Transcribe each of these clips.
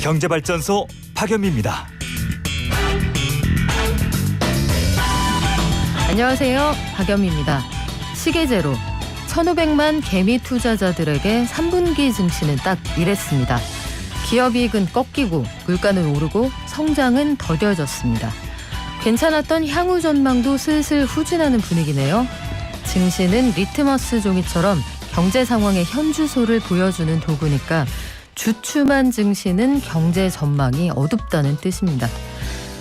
경제발전소 박연미입니다. 안녕하세요. 박연미입니다. 시계제로 1,500만 개미 투자자들에게 3분기 증시는 딱 이랬습니다. 기업이익은 꺾이고 물가는 오르고 성장은 더뎌졌습니다. 괜찮았던 향후 전망도 슬슬 후진하는 분위기네요. 증시는 리트머스 종이처럼 경제 상황의 현주소를 보여주는 도구니까 주춤한 증시는 경제 전망이 어둡다는 뜻입니다.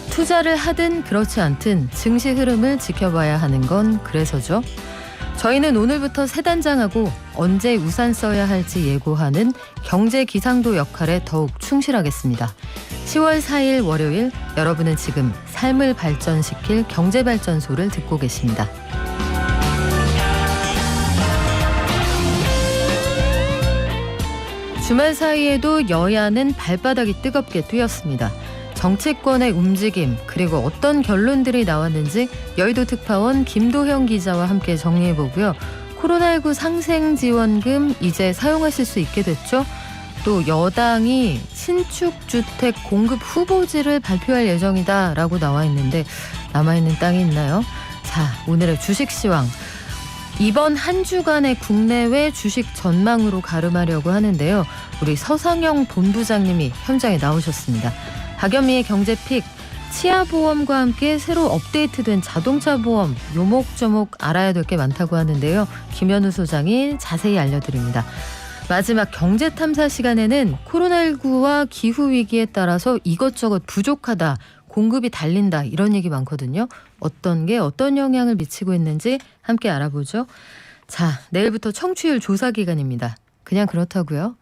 투자를 하든 그렇지 않든 증시 흐름을 지켜봐야 하는 건 그래서죠. 저희는 오늘부터 새 단장하고 언제 우산 써야 할지 예고하는 경제 기상도 역할에 더욱 충실하겠습니다. 10월 4일 월요일 여러분은 지금 삶을 발전시킬 경제발전소를 듣고 계십니다. 주말 사이에도 여야는 발바닥이 뜨겁게 뛰었습니다. 정치권의 움직임 그리고 어떤 결론들이 나왔는지 여의도 특파원 김도형 기자와 함께 정리해보고요. 코로나19 상생지원금 이제 사용하실 수 있게 됐죠? 또 여당이 신축주택 공급 후보지를 발표할 예정이다라고 나와 있는데 남아있는 땅이 있나요? 자, 오늘의 주식시황. 이번 한 주간의 국내외 주식 전망으로 가름하려고 하는데요. 우리 서상영 본부장님이 현장에 나오셨습니다. 박연미의 경제픽, 치아보험과 함께 새로 업데이트된 자동차 보험 요목조목 알아야 될 게 많다고 하는데요. 김현우 소장이 자세히 알려드립니다. 마지막 경제탐사 시간에는 코로나19와 기후위기에 따라서 이것저것 부족하다, 공급이 달린다 이런 얘기 많거든요. 어떤 게 어떤 영향을 미치고 있는지 함께 알아보죠. 자, 내일부터 청취율 조사 기간입니다. 그냥 그렇다고요.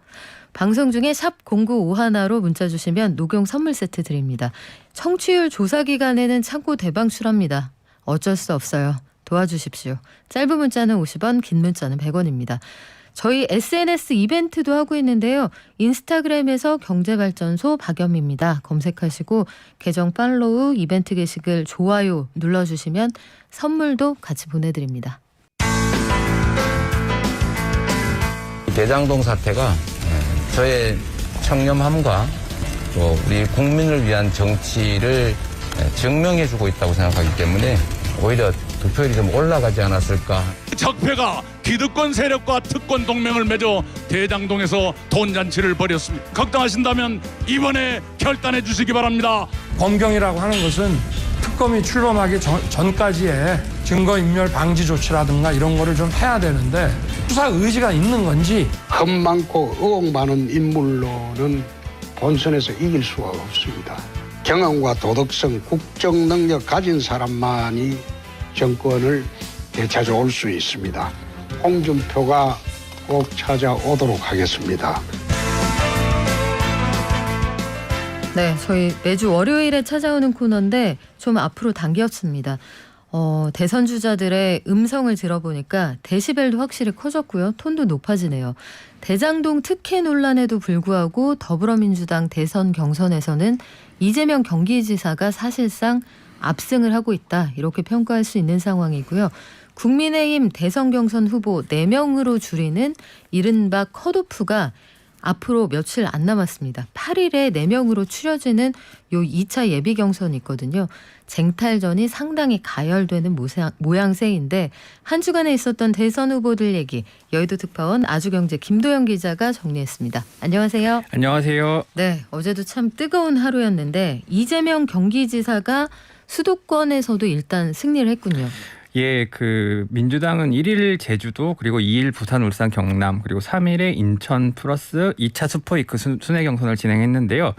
방송 중에 샵 0951로 문자 주시면 녹용 선물 세트 드립니다. 청취율 조사 기간에는 창고 대방출합니다. 어쩔 수 없어요. 도와주십시오. 짧은 문자는 50원, 긴 문자는 100원입니다. 저희 SNS 이벤트도 하고 있는데요. 인스타그램에서 경제발전소 박연미입니다. 검색하시고 계정 팔로우, 이벤트 게시글 좋아요 눌러주시면 선물도 같이 보내드립니다. 대장동 사태가 저의 청렴함과 또 우리 국민을 위한 정치를 증명해주고 있다고 생각하기 때문에 오히려 득표율이 좀 올라가지 않았을까. 적폐가 기득권 세력과 특권 동맹을 맺어 대장동에서 돈잔치를 벌였습니다. 걱정하신다면 이번에 결단해 주시기 바랍니다. 검경이라고 하는 것은 특검이 출범하기 전까지의 증거인멸 방지 조치라든가 이런 거를 좀 해야 되는데 수사 의지가 있는 건지. 흠 많고 의혹 많은 인물로는 본선에서 이길 수가 없습니다. 경험과 도덕성, 국정 능력 가진 사람만이 정권을 되찾아올 수 있습니다. 홍준표가 꼭 찾아오도록 하겠습니다. 네, 저희 매주 월요일에 찾아오는 코너인데 좀 앞으로 당겼습니다. 대선 주자들의 음성을 들어보니까 데시벨도 확실히 커졌고요. 톤도 높아지네요. 대장동 특혜 논란에도 불구하고 더불어민주당 대선 경선에서는 이재명 경기지사가 사실상 압승을 하고 있다. 이렇게 평가할 수 있는 상황이고요. 국민의힘 대선 경선 후보 4명으로 줄이는 이른바 컷오프가 앞으로 며칠 안 남았습니다. 8일에 4명으로 추려지는 요 2차 예비 경선이 있거든요. 쟁탈전이 상당히 가열되는 모양새인데 한 주간에 있었던 대선 후보들 얘기 여의도 특파원 아주경제 김도영 기자가 정리했습니다. 안녕하세요. 안녕하세요. 네, 어제도 참 뜨거운 하루였는데 이재명 경기지사가 수도권에서도 일단 승리를 했군요. 예, 민주당은 1일 제주도 그리고 2일 부산, 울산, 경남 그리고 3일에 인천 플러스 2차 슈퍼위크 순회 경선을 진행했는데요.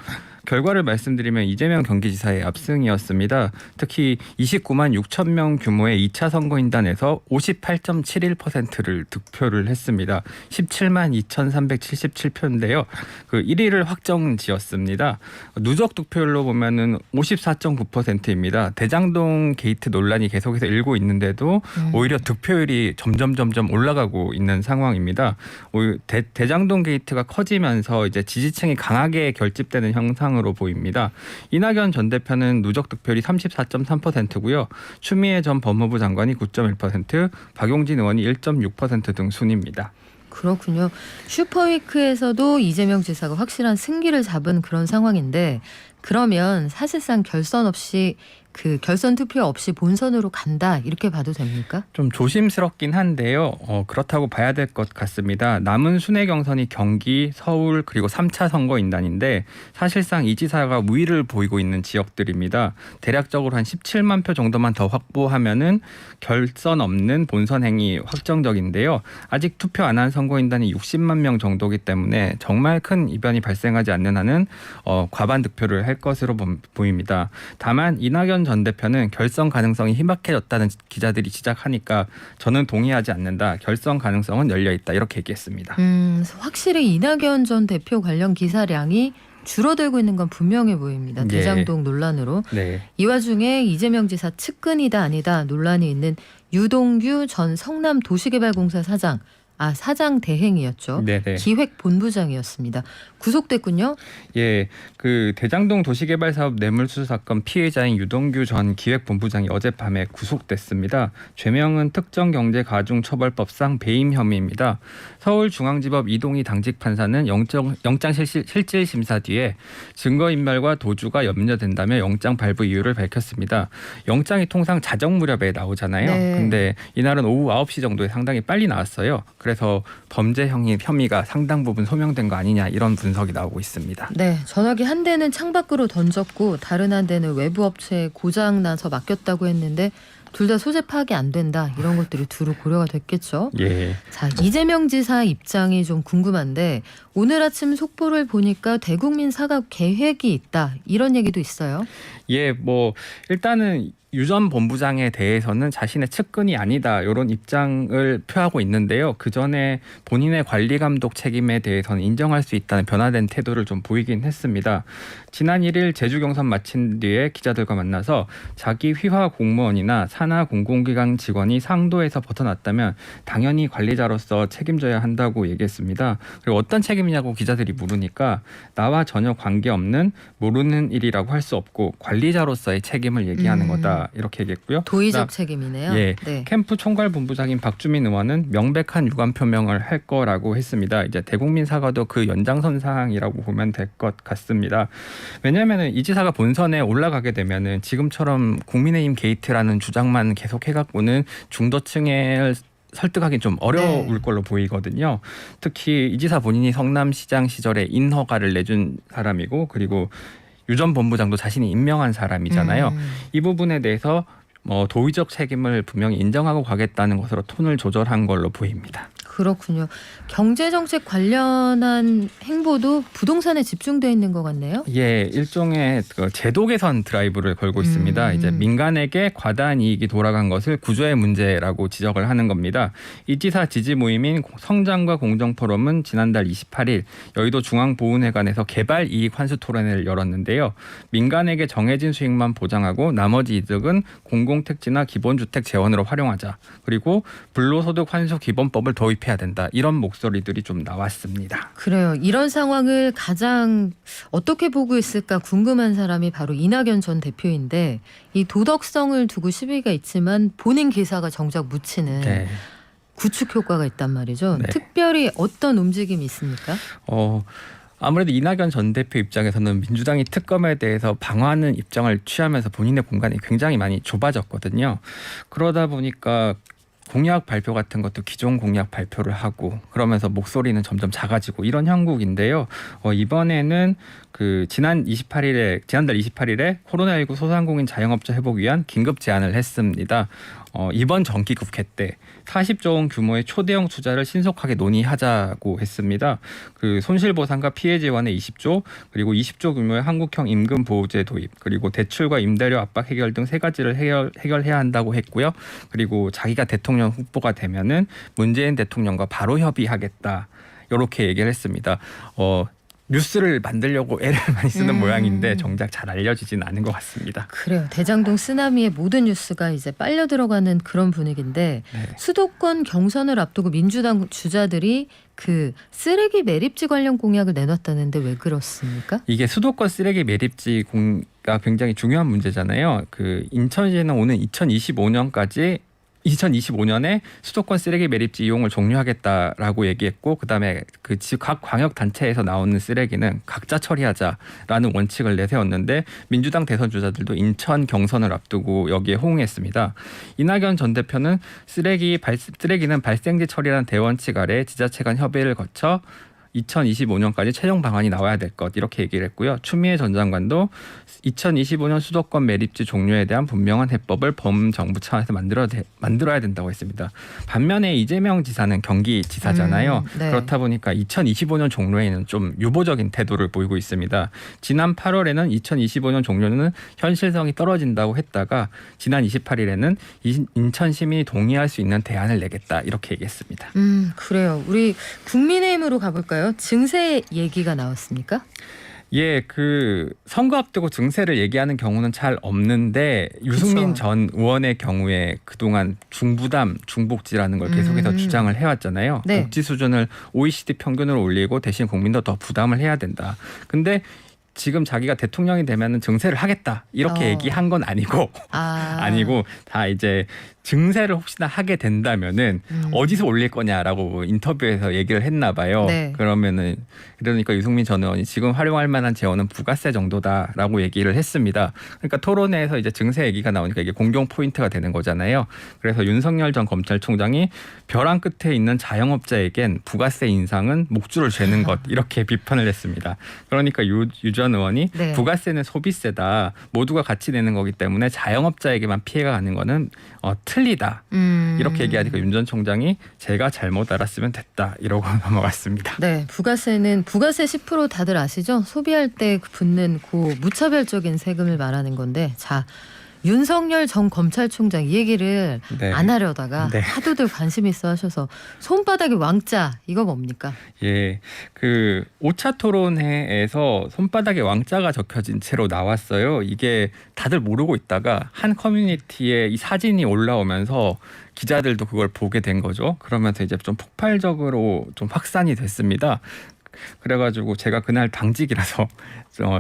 결과를 말씀드리면 이재명 경기지사의 압승이었습니다. 특히 29만 6천 명 규모의 2차 선거인단에서 58.71%를 득표를 했습니다. 17만 2,377표인데요. 1위를 확정지었습니다. 누적 득표율로 보면은 54.9%입니다. 대장동 게이트 논란이 계속해서 일고 있는데도 오히려 득표율이 점점 올라가고 있는 상황입니다. 대장동 게이트가 커지면서 이제 지지층이 강하게 결집되는 형상으로 보입니다. 이낙연 전 대표는 누적 득표율이 34.3%고요. 추미애 전 법무부 장관이 9.1%, 박용진 의원이 1.6% 등 순입니다. 그렇군요. 슈퍼위크에서도 이재명 지사가 확실한 승기를 잡은 그런 상황인데 그러면 사실상 결선 투표 없이 본선으로 간다 이렇게 봐도 됩니까? 좀 조심스럽긴 한데요. 그렇다고 봐야 될 것 같습니다. 남은 순회 경선이 경기, 서울 그리고 3차 선거인단인데 사실상 이 지사가 우위를 보이고 있는 지역들입니다. 대략적으로 한 17만 표 정도만 더 확보하면은 결선 없는 본선 행이 확정적인데요. 아직 투표 안 한 선거인단이 60만 명 정도이기 때문에 정말 큰 이변이 발생하지 않는 한은 과반 득표를 할 것으로 보입니다. 다만 이낙연 전 대표는 결선 가능성이 희박해졌다는 기자들이 지적하니까 저는 동의하지 않는다. 결선 가능성은 열려 있다. 이렇게 얘기했습니다. 확실히 이낙연 전 대표 관련 기사량이 줄어들고 있는 건 분명해 보입니다. 네. 대장동 논란으로. 네. 이 와중에 이재명 지사 측근이다 아니다 논란이 있는 유동규 전 성남도시개발공사 사장 대행이었죠. 네네. 기획본부장이었습니다. 구속됐군요. 예, 그 대장동 도시개발사업 뇌물수수 사건 피해자인 유동규 전 기획본부장이 어젯밤에 구속됐습니다. 죄명은 특정경제가중처벌법상 배임 혐의입니다. 서울중앙지법 이동희 당직 판사는 영장실질심사 뒤에 증거인멸과 도주가 염려된다며 영장 발부 이유를 밝혔습니다. 영장이 통상 자정 무렵에 나오잖아요. 네. 근데 이날은 오후 9시 정도에 상당히 빨리 나왔어요. 그래서 범죄 혐의가 상당 부분 소명된 거 아니냐 이런 분석이 나오고 있습니다. 네, 전화기 한 대는 창밖으로 던졌고 다른 한 대는 외부 업체에 고장 나서 맡겼다고 했는데 둘 다 소재 파악이 안 된다. 이런 것들이 두루 고려가 됐겠죠. 예. 자, 이재명 지사 입장이 좀 궁금한데 오늘 아침 속보를 보니까 대국민 사과 계획이 있다. 이런 얘기도 있어요. 예, 뭐 일단은 유 전 본부장에 대해서는 자신의 측근이 아니다 이런 입장을 표하고 있는데요. 그 전에 본인의 관리 감독 책임에 대해서는 인정할 수 있다는 변화된 태도를 좀 보이긴 했습니다. 지난 1일 제주 경선 마친 뒤에 기자들과 만나서 자기 휘하 공무원이나 산하 공공기관 직원이 상도에서 벗어났다면 당연히 관리자로서 책임져야 한다고 얘기했습니다. 그리고 어떤 책임이냐고 기자들이 물으니까 나와 전혀 관계없는 모르는 일이라고 할 수 없고 관리자로서의 책임을 얘기하는 거다. 이렇게 얘기했고요. 도의적 책임이네요. 예, 네. 캠프 총괄본부장인 박주민 의원은 명백한 유감 표명을 할 거라고 했습니다. 이제 대국민 사과도 그 연장선상이라고 보면 될 것 같습니다. 왜냐하면 이 지사가 본선에 올라가게 되면은 지금처럼 국민의힘 게이트라는 주장만 계속해갖고는 중도층을 설득하기 좀 어려울 걸로 보이거든요. 특히 이 지사 본인이 성남시장 시절에 인허가를 내준 사람이고 그리고 유 전 본부장도 자신이 임명한 사람이잖아요. 이 부분에 대해서 도의적 책임을 분명히 인정하고 가겠다는 것으로 톤을 조절한 걸로 보입니다. 그렇군요. 경제정책 관련한 행보도 부동산에 집중돼 있는 것 같네요. 예, 일종의 제도 개선 드라이브를 걸고 있습니다. 이제 민간에게 과다한 이익이 돌아간 것을 구조의 문제라고 지적을 하는 겁니다. 이 지사 지지 모임인 성장과 공정포럼은 지난달 28일 여의도 중앙보훈회관에서 개발 이익 환수 토론회를 열었는데요. 민간에게 정해진 수익만 보장하고 나머지 이득은 공공택지나 기본주택 재원으로 활용하자. 그리고 불로소득 환수 기본법을 도입해야 된다. 이런 목소리들이 좀 나왔습니다. 그래요. 이런 상황을 가장 어떻게 보고 있을까 궁금한 사람이 바로 이낙연 전 대표인데 이 도덕성을 두고 시비가 있지만 본인 기사가 정작 묻히는 네. 구축 효과가 있단 말이죠. 네. 특별히 어떤 움직임이 있습니까? 아무래도 이낙연 전 대표 입장에서는 민주당이 특검에 대해서 방어하는 입장을 취하면서 본인의 공간이 굉장히 많이 좁아졌거든요. 그러다 보니까 공약 발표 같은 것도 기존 공약 발표를 하고 그러면서 목소리는 점점 작아지고 이런 형국인데요. 이번에는 지난달 28일에 코로나19 소상공인 자영업자 회복 위한 긴급 제안을 했습니다. 이번 정기국회 때 40조 원 규모의 초대형 투자를 신속하게 논의하자고 했습니다. 손실보상과 피해 지원에 20조 그리고 20조 규모의 한국형 임금보호제 도입 그리고 대출과 임대료 압박 해결 등 세 가지를 해결해야 한다고 했고요. 그리고 자기가 대통령 후보가 되면은 문재인 대통령과 바로 협의하겠다. 이렇게 얘기를 했습니다. 뉴스를 만들려고 애를 많이 쓰는 모양인데 정작 잘 알려지진 않은 것 같습니다. 그래요. 대장동 쓰나미의 모든 뉴스가 이제 빨려 들어가는 그런 분위기인데 네. 수도권 수도권 경선을 앞두고 민주당 주자들이 쓰레기 매립지 관련 공약을 내놨다는데 왜 그렇습니까? 이게 수도권 쓰레기 매립지가 굉장히 중요한 문제잖아요. 인천시는 오는 2025년까지 2025년에 수도권 쓰레기 매립지 이용을 종료하겠다라고 얘기했고, 그다음에 각 광역 단체에서 나오는 쓰레기는 각자 처리하자라는 원칙을 내세웠는데, 민주당 대선 주자들도 인천 경선을 앞두고 여기에 호응했습니다. 이낙연 전 대표는 쓰레기는 발생지 처리라는 대원칙 아래 지자체 간 협의를 거쳐 2025년까지 최종 방안이 나와야 될 것, 이렇게 얘기를 했고요. 추미애 전 장관도 2025년 수도권 매립지 종료에 대한 분명한 해법을 범정부 차원에서 만들어야 된다고 했습니다. 반면에 이재명 지사는 경기지사잖아요. 네. 그렇다 보니까 2025년 종료에는 좀 유보적인 태도를 보이고 있습니다. 지난 8월에는 2025년 종료는 현실성이 떨어진다고 했다가 지난 28일에는 인천 시민이 동의할 수 있는 대안을 내겠다, 이렇게 얘기했습니다. 그래요. 우리 국민의힘으로 가볼까요? 증세 얘기가 나왔습니까? 예, 선거 앞두고 증세를 얘기하는 경우는 잘 없는데, 유승민 그쵸. 전 의원의 경우에 그동안 중부담, 중복지라는 걸 계속해서 주장을 해왔잖아요. 네. 복지 수준을 OECD 평균으로 올리고 대신 국민도 더 부담을 해야 된다. 근데 지금 자기가 대통령이 되면은 증세를 하겠다, 이렇게 얘기한 건 아니고 아니고 다 이제 증세를 혹시나 하게 된다면은 어디서 올릴 거냐라고 인터뷰에서 얘기를 했나 봐요. 네. 그러니까 유승민 전 의원이 지금 활용할 만한 재원은 부가세 정도다라고 얘기를 했습니다. 그러니까 토론회에서 이제 증세 얘기가 나오니까 이게 공경 포인트가 되는 거잖아요. 그래서 윤석열 전 검찰총장이 벼랑 끝에 있는 자영업자에겐 부가세 인상은 목줄을 죄는 것, 이렇게 비판을 했습니다. 그러니까 유 전 의원이 네. 부가세는 소비세다, 모두가 같이 내는 거기 때문에 자영업자에게만 피해가 가는 거는 틀리다, 이렇게 얘기하니까 윤 전 총장이 제가 잘못 알았으면 됐다, 이러고 넘어갔습니다. 네, 부가세 10% 다들 아시죠? 소비할 때 붙는 무차별적인 세금을 말하는 건데, 자, 윤석열 전 검찰총장 이 얘기를 네. 안 하려다가 네. 하도들 관심 있어 하셔서 손바닥에 왕자, 이거 뭡니까? 예, 5차 토론회에서 손바닥에 왕자가 적혀진 채로 나왔어요. 이게 다들 모르고 있다가 한 커뮤니티에 이 사진이 올라오면서 기자들도 그걸 보게 된 거죠. 그러면서 이제 좀 폭발적으로 좀 확산이 됐습니다. 그래가지고 제가 그날 당직이라서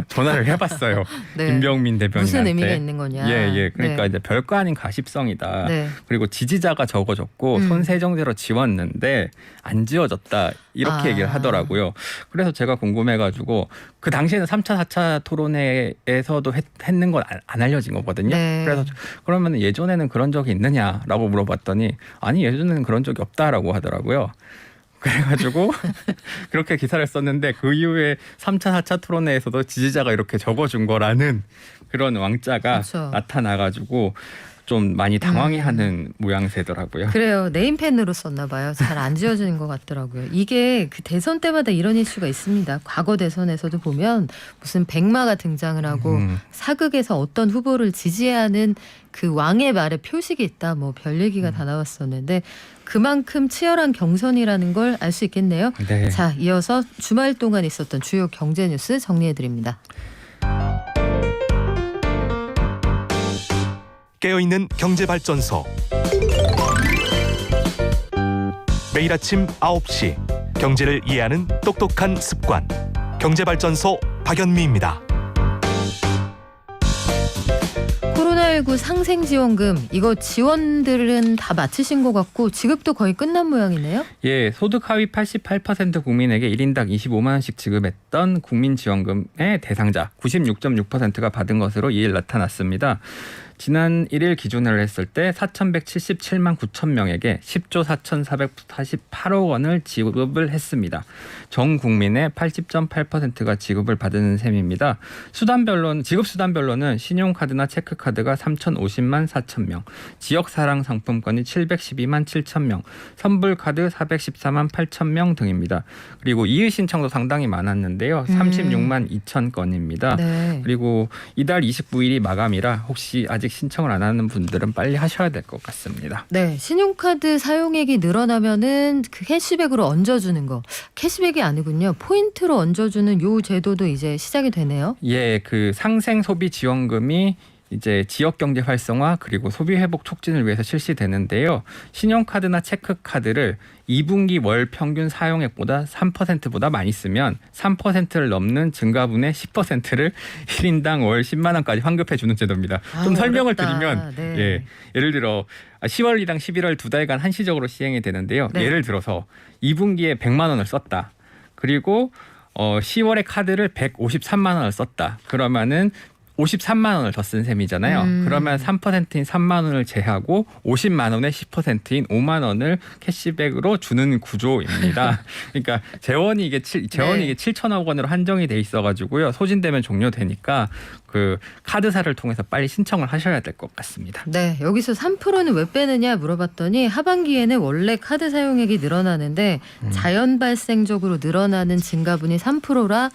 전화를 해봤어요. 네. 김병민 대변인한테. 무슨 의미가 있는 거냐. 예. 그러니까 네. 이제 별거 아닌 가십성이다. 네. 그리고 지지자가 적어줬고 손세정제로 지웠는데 안 지워졌다, 이렇게 얘기를 하더라고요. 그래서 제가 궁금해가지고 그 당시에는 3차, 4차 토론회에서도 했는 건 안 알려진 거거든요. 네. 그래서 그러면 예전에는 그런 적이 있느냐라고 물어봤더니 아니, 예전에는 그런 적이 없다라고 하더라고요. 그래가지고 그렇게 기사를 썼는데 그 이후에 3차, 4차 토론회에서도 지지자가 이렇게 적어준 거라는 그런 왕자가 그렇죠. 나타나가지고 좀 많이 당황해하는 모양새더라고요. 그래요. 네임펜으로 썼나 봐요. 잘 안 지워지는 것 같더라고요. 이게 그 대선 때마다 이런 이슈가 있습니다. 과거 대선에서도 보면 무슨 백마가 등장을 하고 사극에서 어떤 후보를 지지해야 하는 그 왕의 말에 표식이 있다, 뭐 별 얘기가 다 나왔었는데 그만큼 치열한 경선이라는 걸 알 수 있겠네요. 네. 자, 이어서 주말 동안 있었던 주요 경제 뉴스 정리해드립니다. 깨어있는 경제발전소. 매일 아침 9시 경제를 이해하는 똑똑한 습관. 경제발전소 박연미입니다. 코로나19 상생지원금, 이거 지원들은 다 마치신 것 같고 지급도 거의 끝난 모양이네요. 예, 소득 하위 88% 국민에게 1인당 25만 원씩 지급했던 국민지원금의 대상자 96.6%가 받은 것으로 2일 나타났습니다. 지난 1일 기준으로 했을 때 4,177만 9천 명에게 10조 4,448억 원을 지급을 했습니다. 전 국민의 80.8%가 지급을 받은 셈입니다. 지급 수단별로는 신용카드나 체크카드가 3,050만 4천 명, 지역사랑 상품권이 712만 7천 명, 선불카드 414만 8천 명 등입니다. 그리고 이의 신청도 상당히 많았는데요. 36만 2천 건입니다. 네. 그리고 이달 29일이 마감이라 혹시 아직 신청을 안 하는 분들은 빨리 하셔야 될 것 같습니다. 네, 신용카드 사용액이 늘어나면은 그 캐시백으로 얹어주는 거, 캐시백이 아니군요. 포인트로 얹어주는 요 제도도 이제 시작이 되네요. 예, 그 상생 소비 지원금이 이제 지역 경제 활성화 그리고 소비 회복 촉진을 위해서 실시되는데요. 신용카드나 체크카드를 2분기 월 평균 사용액보다 3%보다 많이 쓰면 3%를 넘는 증가분의 10%를 1인당 월 10만 원까지 환급해 주는 제도입니다. 좀 설명을 어렵다. 드리면 네. 예, 예를 들어 10월이랑 11월 2달간 한시적으로 시행이 되는데요. 네. 예를 들어서 2분기에 100만 원을 썼다. 그리고 10월에 카드를 153만 원을 썼다. 그러면은 53만 원을 더 쓴 셈이잖아요. 그러면 3%인 3만 원을 제하고 50만 원의 10%인 5만 원을 캐시백으로 주는 구조입니다. 그러니까 재원이 이게 7천억 원으로 한정이 돼 있어가지고요. 소진되면 종료되니까 그 카드사를 통해서 빨리 신청을 하셔야 될 것 같습니다. 네, 여기서 3%는 왜 빼느냐 물어봤더니 하반기에는 원래 카드 사용액이 늘어나는데 자연 발생적으로 늘어나는 증가분이 3%라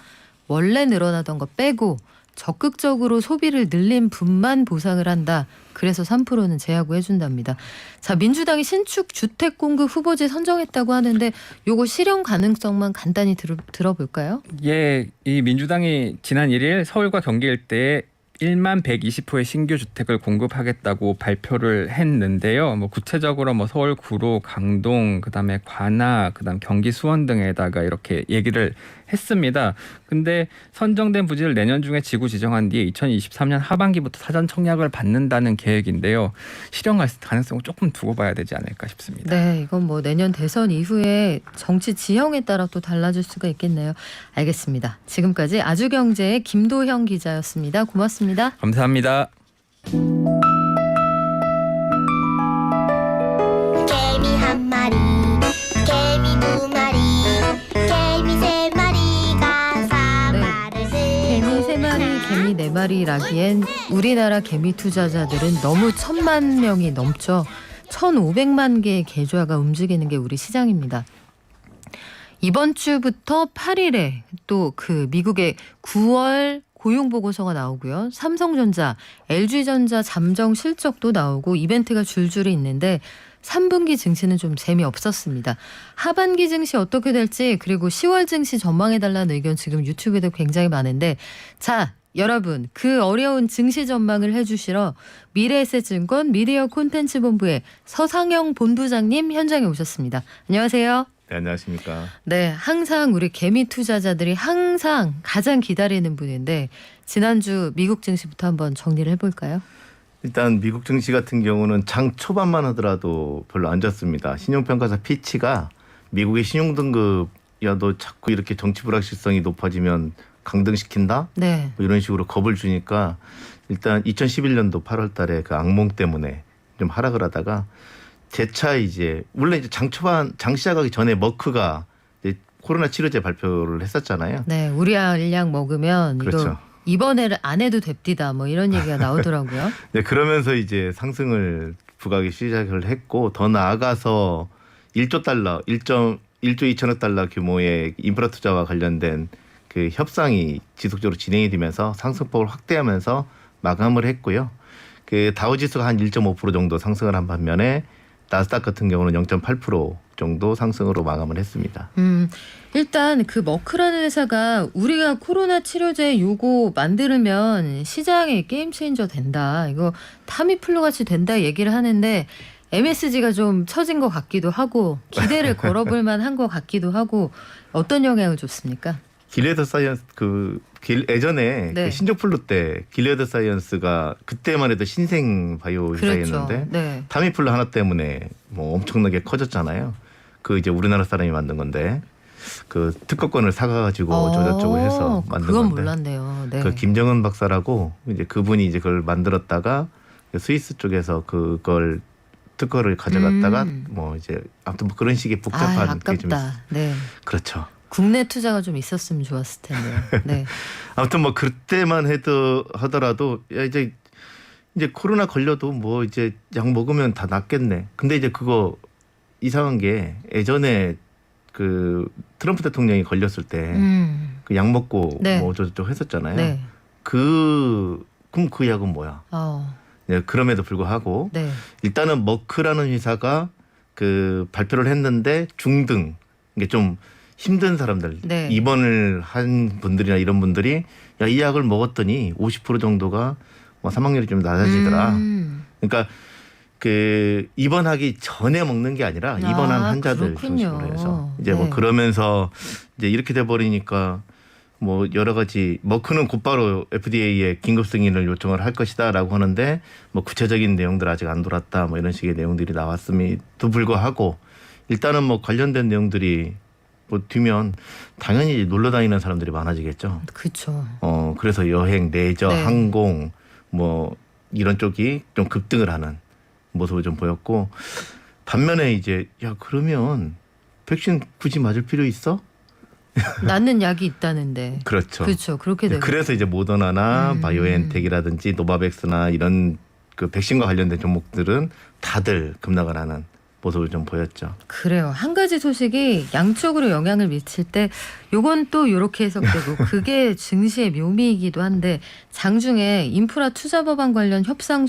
원래 늘어나던 거 빼고 적극적으로 소비를 늘린 분만 보상을 한다. 그래서 3%는 제하고 해준답니다. 자, 민주당이 신축 주택 공급 후보지 선정했다고 하는데 요거 실현 가능성만 간단히 들어볼까요? 예, 이 민주당이 지난 1일 서울과 경기 일대에 1만 120호의 신규 주택을 공급하겠다고 발표를 했는데요. 뭐 구체적으로 뭐 서울 구로, 강동, 그다음에 관악, 그다음 경기 수원 등에다가 이렇게 얘기를 했습니다. 근데 선정된 부지를 내년 중에 지구 지정한 뒤에 2023년 하반기부터 사전 청약을 받는다는 계획인데요. 실현 가능성을 조금 두고 봐야 되지 않을까 싶습니다. 네, 이건 뭐 내년 대선 이후에 정치 지형에 따라 또 달라질 수가 있겠네요. 알겠습니다. 지금까지 아주경제의 김도형 기자였습니다. 고맙습니다. 감사합니다. 개미 한 마리, 개미 두 마리, 개미 세 마리가 사마를 개미 3마리, 개미 4마리라기엔 우리나라 개미 투자자들은 너무 1,000만 명이 넘죠. 1,500만 개의 계좌가 움직이는 게 우리 시장입니다. 이번 주부터 8일에 또 그 미국의 9월 고용보고서가 나오고요. 삼성전자, LG전자 잠정 실적도 나오고 이벤트가 줄줄이 있는데 3분기 증시는 좀 재미없었습니다. 하반기 증시 어떻게 될지 그리고 10월 증시 전망해달라는 의견 지금 유튜브에도 굉장히 많은데 자, 여러분 그 어려운 증시 전망을 해주시러 미래에셋증권 미디어 콘텐츠 본부의 서상영 본부장님 현장에 오셨습니다. 안녕하세요. 네, 안녕하십니까. 네, 항상 우리 개미 투자자들이 항상 가장 기다리는 분인데 지난주 미국 증시부터 한번 정리를 해볼까요? 일단 미국 증시 같은 경우는 장 초반만 하더라도 별로 안 좋습니다. 신용평가사 피치가 미국의 신용등급 야 너 자꾸 이렇게 정치 불확실성이 높아지면 강등시킨다? 네. 뭐 이런 식으로 겁을 주니까 일단 2011년도 8월 달에 그 악몽 때문에 좀 하락을 하다가 재차 이제 원래 이제 장 초반 장 시작하기 전에 머크가 이제 코로나 치료제 발표를 했었잖아요. 네, 우리 알약 먹으면 그렇죠. 이거 이번에를 안 해도 됩디다 뭐 이런 얘기가 나오더라고요. 네, 그러면서 이제 상승을 부각이 시작을 했고 더 나아가서 1조 2천억 달러 규모의 인프라 투자와 관련된 그 협상이 지속적으로 진행이 되면서 상승폭을 확대하면서 마감을 했고요. 그 다우지수가 한 1.5% 정도 상승을 한 반면에 나스닥 같은 경우는 0.8% 정도 상승으로 마감을 했습니다. 일단 그 머크라는 회사가 우리가 코로나 치료제 요거 만들면 시장에 게임 체인저 된다. 이거 타미플루 같이 된다 얘기를 하는데 MSG가 좀 처진 것 같기도 하고 기대를 걸어볼 만한 것 같기도 하고 어떤 영향을 줬습니까? 길레드 사이언스 예전에 네. 그 신종플루 때 길레드 사이언스가 그때만 해도 신생 바이오 회사였는데 그렇죠. 네. 타미플루 하나 때문에 뭐 엄청나게 커졌잖아요. 그 이제 우리나라 사람이 만든 건데 그 특허권을 사가지고 저저쩌고 해서 만든 그건 건데 몰랐네요. 네. 그 김정은 박사라고 이제 그분이 이제 그걸 만들었다가 스위스 쪽에서 그걸 특허를 가져갔다가 뭐 이제 아무튼 뭐 그런 식의 복잡한 게 좀 아깝다. 네. 그렇죠. 국내 투자가 좀 있었으면 좋았을 텐데요. 네. 아무튼 뭐 그때만 하더라도 야 이제 코로나 걸려도 뭐 이제 약 먹으면 다 낫겠네. 근데 이제 그거 이상한 게 예전에 그 트럼프 대통령이 걸렸을 때 그 약 먹고 네. 뭐 저저 했었잖아요. 네. 그럼 그 약은 뭐야? 네, 그럼에도 불구하고 네. 일단은 머크라는 회사가 그 발표를 했는데 중등 이게 좀 힘든 사람들 네. 입원을 한 분들이나 이런 분들이 야, 이 약을 먹었더니 50% 정도가 뭐 사망률이 좀 낮아지더라. 음. 그러니까 그 입원하기 전에 먹는 게 아니라 입원한 환자들 그렇군요. 중심으로 해서 이제 네. 뭐 그러면서 이제 이렇게 돼 버리니까 뭐 여러 가지 머크는 곧바로 FDA에 긴급 승인을 요청을 할 것이다라고 하는데 뭐 구체적인 내용들 아직 안 돌았다 뭐 이런 식의 내용들이 나왔음에도 불구하고 일단은 뭐 관련된 내용들이 뭐 뒤면 당연히 놀러 다니는 사람들이 많아지겠죠. 그렇죠. 그래서 여행, 레저, 네. 항공 뭐 이런 쪽이 좀 급등을 하는 모습을 좀 보였고 반면에 이제 야 그러면 백신 굳이 맞을 필요 있어? 낫는 약이 있다는데. 그렇죠. 그렇죠. 그렇게 되고. 그래서 이제 모더나나 바이오엔텍이라든지 노바백스나 이런 그 백신과 관련된 종목들은 다들 급락을 하는 모습을 좀 보였죠. 그래요. 한 가지 소식이 양쪽으로 영향을 미칠 때 요건 또 이렇게 해석되고 그게 증시의 묘미이기도 한데 장중에 인프라 투자 법안 관련 협상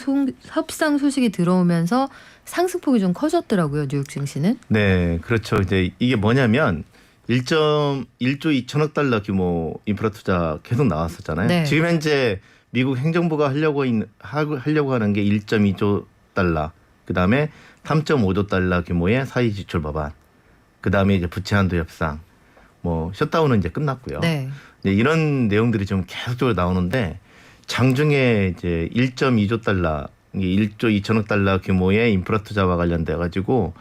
소식이 들어오면서 상승폭이 좀 커졌더라고요. 뉴욕 증시는. 네, 그렇죠. 이제 이게 뭐냐면 1조 2천억 달러 규모 인프라 투자 계속 나왔었잖아요. 네. 지금 현재 미국 행정부가 하려고 하는 게 1.2조 달러, 그 다음에 3.5조 달러 규모의 사회 지출 법안, 그 다음에 이제 부채 한도 협상, 뭐 셧다운은 이제 끝났고요. 네. 이제 이런 내용들이 좀 계속적으로 나오는데 장중에 이제 1.2조 달러, 1조 2천억 달러 규모의 인프라 투자와 관련돼 가지고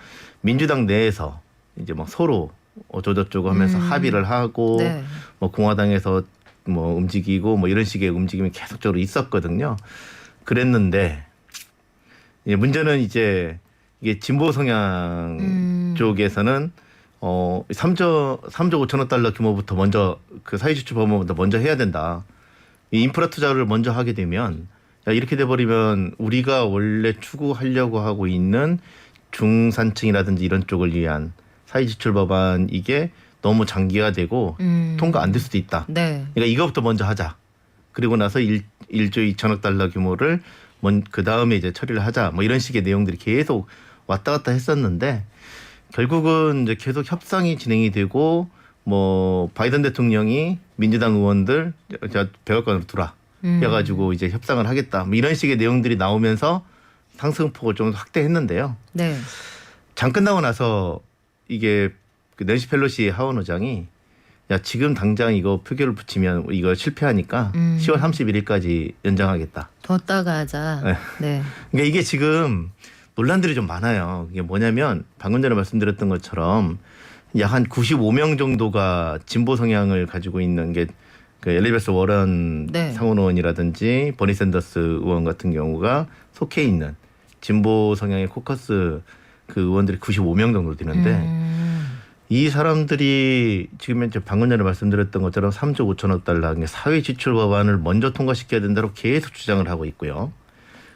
민주당 내에서 이제 막 서로 어쩌고저쩌고 하면서 합의를 하고 네. 뭐 공화당에서 뭐 움직이고 뭐 이런 식의 움직임이 계속적으로 있었거든요. 그랬는데 이제 문제는 이제 이게 진보 성향 쪽에서는 3조 5천억 달러 규모부터 먼저 그 사회지출 법안부터 먼저 해야 된다. 이 인프라 투자를 먼저 하게 되면 야, 이렇게 돼버리면 우리가 원래 추구하려고 하고 있는 중산층이라든지 이런 쪽을 위한 사회지출 법안 이게 너무 장기화되고 통과 안 될 수도 있다. 네. 그러니까 이거부터 먼저 하자. 그리고 나서 1조 2천억 달러 규모를 그 다음에 이제 처리를 하자. 뭐 이런 식의 내용들이 계속 왔다 갔다 했었는데 결국은 이제 계속 협상이 진행이 되고 뭐 바이든 대통령이 민주당 의원들 백악관으로 두라. 해가지고 이제 협상을 하겠다. 뭐 이런 식의 내용들이 나오면서 상승폭을 좀 확대했는데요. 네. 장 끝나고 나서 이게 그 낸시 펠로시 하원 의장이 야 지금 당장 이거 표결을 붙이면 이거 실패하니까 10월 31일까지 연장하겠다. 뒀다가 하자. 네. 네. 그러니까 이게 지금 논란들이 좀 많아요. 이게 뭐냐면 방금 전에 말씀드렸던 것처럼 약 한 95명 정도가 진보 성향을 가지고 있는 게 그 엘리베스 워런 네. 상원 의원이라든지 버니 샌더스 의원 같은 경우가 속해 있는 진보 성향의 코커스 그 의원들이 95명 정도 되는데 이 사람들이 지금 현재 방금 전에 말씀드렸던 것처럼 3조 5천억 달러 사회 지출 법안을 먼저 통과시켜야 된다고 계속 주장을 하고 있고요.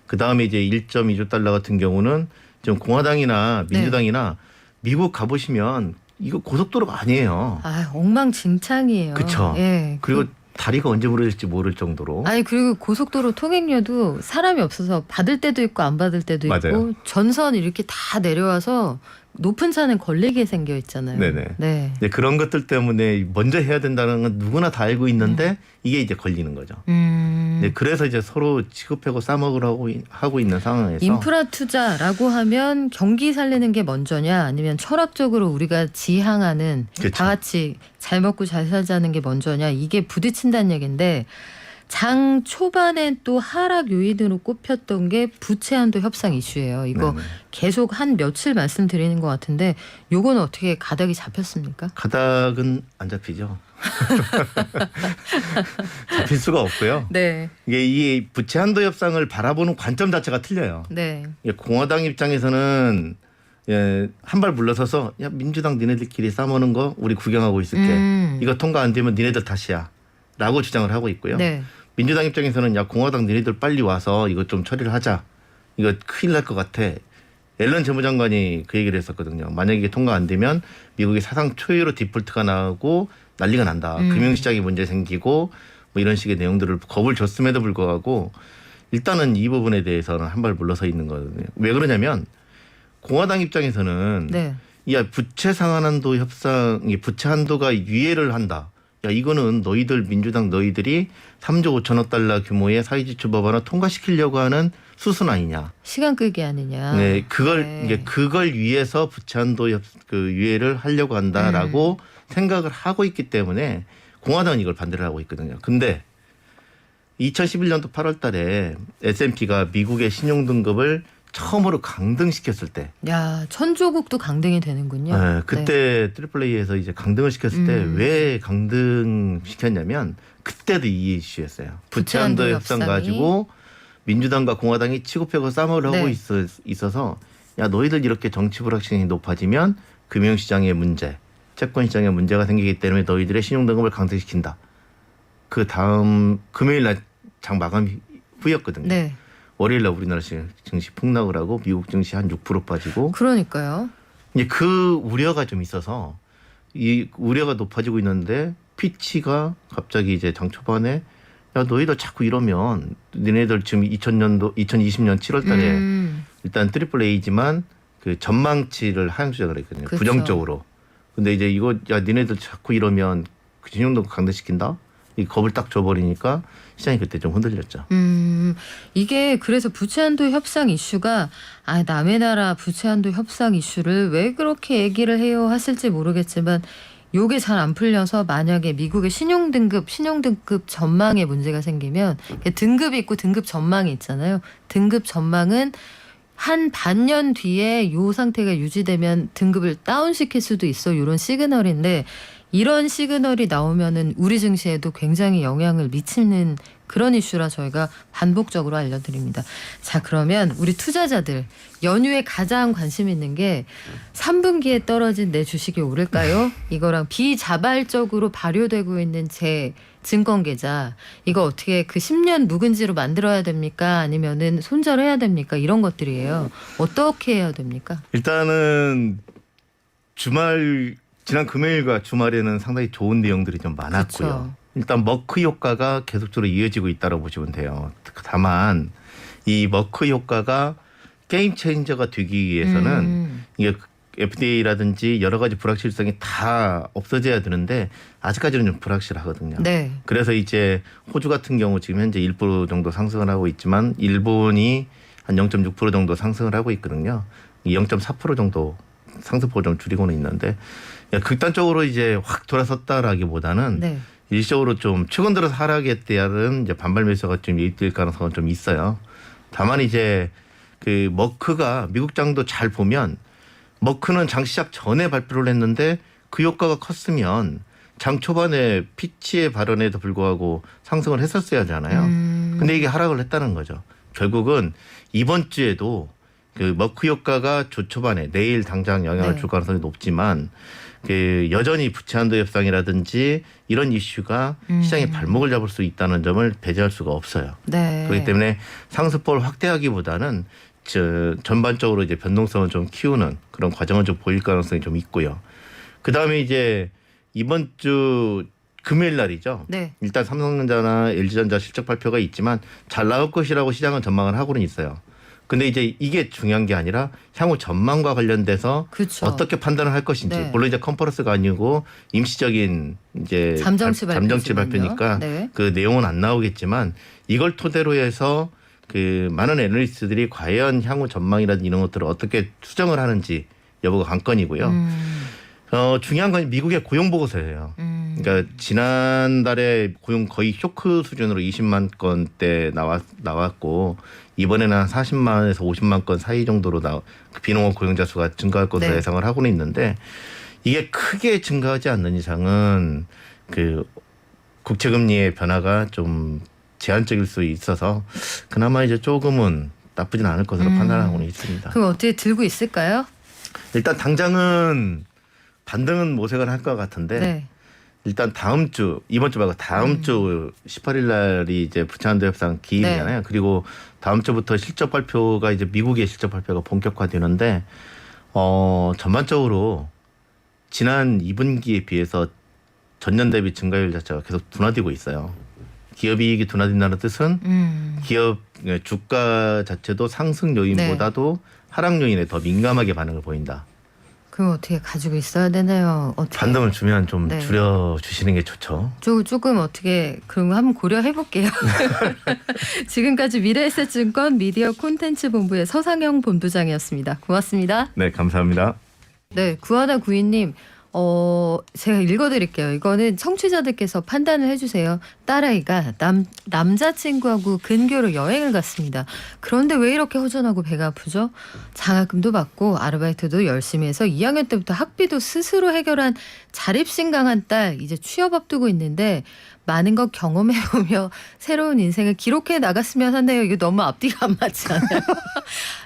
그 다음에 이제 1.2조 달러 같은 경우는 지금 공화당이나 민주당이나 미국 가보시면 이거 고속도로가 아니에요. 아, 엉망진창이에요. 그렇죠. 예. 그리고 다리가 언제 무너질지 모를 정도로. 아니 그리고 고속도로 통행료도 사람이 없어서 받을 때도 있고 안 받을 때도 있고 맞아요. 전선 이렇게 다 내려와서 높은 차는 걸리게 생겨 있잖아요. 네네. 네. 네, 그런 것들 때문에 먼저 해야 된다는 건 누구나 다 알고 있는데 이게 이제 걸리는 거죠. 네, 그래서 이제 서로 치고패고 싸먹으러 하고 있는 상황에서 인프라 투자라고 하면 경기 살리는 게 먼저냐 아니면 철학적으로 우리가 지향하는 그렇죠. 다 같이 잘 먹고 잘 살자는 게 먼저냐 이게 부딪힌다는 얘기인데 장 초반에 또 하락 요인으로 꼽혔던 게 부채 한도 협상 이슈예요. 이거 네네. 계속 한 며칠 말씀드리는 것 같은데 요건 어떻게 가닥이 잡혔습니까? 가닥은 안 잡히죠. 잡힐 수가 없고요. 네. 이게 이 부채 한도 협상을 바라보는 관점 자체가 틀려요. 네. 이게 공화당 입장에서는 한 발 물러서서 야 민주당 니네들끼리 싸우는 거 우리 구경하고 있을게. 이거 통과 안 되면 니네들 탓이야. 라고 주장을 하고 있고요. 네. 민주당 입장에서는 야 공화당 니네들 빨리 와서 이거 좀 처리를 하자. 이거 큰일 날 것 같아. 앨런 재무장관이 그 얘기를 했었거든요. 만약에 이게 통과 안 되면 미국이 사상 초유로 디폴트가 나고 난리가 난다. 금융시장에 문제 생기고 뭐 이런 식의 내용들을 겁을 줬음에도 불구하고 일단은 이 부분에 대해서는 한 발 물러서 있는 거거든요. 왜 그러냐면 공화당 입장에서는 네. 야 부채 상한한도 협상, 부채 한도가 유예를 한다. 야 이거는 너희들 민주당 너희들이 3조 5천억 달러 규모의 사회지출 법안을 통과시키려고 하는 수순 아니냐. 시간 끌기 아니냐. 네, 그걸 네. 이제 그걸 위해서 부채한도 유예를 하려고 한다라고 생각을 하고 있기 때문에 공화당은 이걸 반대를 하고 있거든요. 근데 2011년도 8월달에 S&P가 미국의 신용 등급을 처음으로 강등시켰을 때, 야, 천조국도 강등이 되는군요. 네, 그때 트리플A에서 이제 강등을 시켰을 때 왜 강등시켰냐면 그때도 이 이슈였어요. 부채한도 부채한도 협상 협상이. 가지고 민주당과 공화당이 치고펴고 싸움을 하고 네. 있어서 야 너희들 이렇게 정치 불확실성이 높아지면 금융시장의 문제, 채권시장에 문제가 생기기 때문에 너희들의 신용등급을 강등시킨다. 그 다음 금요일 날 장 마감 후였거든요. 네. 월요일 날 우리나라 증시 폭락을 하고 미국 증시 한 6% 빠지고 그러니까요. 이제 그 우려가 좀 있어서 이 우려가 높아지고 있는데 피치가 갑자기 이제 장 초반에 야 너희들 자꾸 이러면 니네들 지금 2020년 7월달에 일단 AAA지만 그 전망치를 하향 조정을 했거든요. 그쵸. 부정적으로. 근데 이제 이거 야 니네들 자꾸 이러면 그 신용등급 강등시킨다. 이 겁을 딱 줘버리니까 시장이 그때 좀 흔들렸죠. 이게 그래서 부채한도 협상 이슈가 남의 나라 부채한도 협상 이슈를 왜 그렇게 얘기를 해요 하실지 모르겠지만 요게 잘 안 풀려서 만약에 미국의 신용등급 전망에 문제가 생기면 등급이 있고 등급 전망이 있잖아요. 등급 전망은 한 반년 뒤에 요 상태가 유지되면 등급을 다운시킬 수도 있어. 이런 시그널인데 이런 시그널이 나오면은 우리 증시에도 굉장히 영향을 미치는 그런 이슈라 저희가 반복적으로 알려드립니다. 자, 그러면 우리 투자자들 연휴에 가장 관심 있는 게 3분기에 떨어진 내 주식이 오를까요? 이거랑 비자발적으로 발효되고 있는 제 증권 계좌 이거 어떻게 그 10년 묵은지로 만들어야 됩니까? 아니면은 손절해야 됩니까? 이런 것들이에요. 어떻게 해야 됩니까? 일단은 지난 금요일과 주말에는 상당히 좋은 내용들이 좀 많았고요. 그렇죠. 일단 머크 효과가 계속적으로 이어지고 있다고 보시면 돼요. 다만 이 머크 효과가 게임 체인저가 되기 위해서는 이게 FDA라든지 여러 가지 불확실성이 다 없어져야 되는데 아직까지는 좀 불확실하거든요. 네. 그래서 이제 호주 같은 경우 지금 현재 1% 정도 상승을 하고 있지만 일본이 한 0.6% 정도 상승을 하고 있거든요. 0.4% 정도 상승폭을 좀 줄이고는 있는데 극단적으로 이제 확 돌아섰다라기보다는 네. 일시적으로 좀 최근 들어서 하락에 대한 이제 반발 매수가 좀 유입될 가능성은 좀 있어요. 다만 이제 그 머크가 미국 장도 잘 보면 머크는 장 시작 전에 발표를 했는데 그 효과가 컸으면 장 초반에 피치의 발언에도 불구하고 상승을 했었어야 하잖아요. 근데 이게 하락을 했다는 거죠. 결국은 이번 주에도 그 머크 효과가 주 초반에 내일 당장 영향을 네. 줄 가능성이 높지만 그 여전히 부채한도 협상이라든지 이런 이슈가 시장의 발목을 잡을 수 있다는 점을 배제할 수가 없어요. 네. 그렇기 때문에 상승폭을 확대하기보다는 전반적으로 이제 변동성을 좀 키우는 그런 과정을 좀 보일 가능성이 좀 있고요. 그 다음에 이제 이번 주 금요일 날이죠. 네. 일단 삼성전자나 LG전자 실적 발표가 있지만 잘 나올 것이라고 시장은 전망을 하고는 있어요. 근데 이제 이게 중요한 게 아니라 향후 전망과 관련돼서 그렇죠. 어떻게 판단을 할 것인지 네. 물론 이제 컨퍼런스가 아니고 임시적인 이제 잠정치 발표니까 네. 그 내용은 안 나오겠지만 이걸 토대로 해서 그 많은 애널리스트들이 과연 향후 전망이라든지 이런 것들을 어떻게 수정을 하는지 여부가 관건이고요. 중요한 건 미국의 고용 보고서예요. 그러니까 지난달에 고용 거의 쇼크 수준으로 20만 건대 나왔고 이번에는 한 40만에서 50만 건 사이 정도로 비농업 고용자 수가 증가할 것으로 네. 예상을 하고는 있는데 이게 크게 증가하지 않는 이상은 그 국채 금리의 변화가 좀 제한적일 수 있어서 그나마 이제 조금은 나쁘진 않을 것으로 판단하고는 있습니다. 그럼 어떻게 들고 있을까요? 일단 당장은 반등은 모색을 할 것 같은데 네. 일단 이번 주 말고 다음 주 18일 날이 이제 부채한도 협상 기일이잖아요. 네. 그리고 다음 주부터 실적 발표가 이제 미국의 실적 발표가 본격화되는데 전반적으로 지난 2분기에 비해서 전년 대비 증가율 자체가 계속 둔화되고 있어요. 기업 이익이 둔화된다는 뜻은 기업 주가 자체도 상승 요인보다도 하락 요인에 더 민감하게 반응을 보인다. 그럼 어떻게 가지고 있어야 되나요? 어떻게 반덤을 주면 좀 네. 줄여주시는 게 좋죠. 조금 어떻게 그런 거 한번 고려해 볼게요. 지금까지 미래에셋증권 미디어 콘텐츠 본부의 서상영 본부장이었습니다. 고맙습니다. 네, 감사합니다. 네, 구하나 구인님, 제가 읽어드릴게요. 이거는 청취자들께서 판단을 해주세요. 딸아이가 남자친구하고 근교로 여행을 갔습니다. 그런데 왜 이렇게 허전하고 배가 아프죠? 장학금도 받고 아르바이트도 열심히 해서 2학년 때부터 학비도 스스로 해결한 자립심 강한 딸, 이제 취업 앞두고 있는데 많은 것 경험해보며 새로운 인생을 기록해 나갔으면 하네요. 이거 너무 앞뒤가 안 맞지 않아요?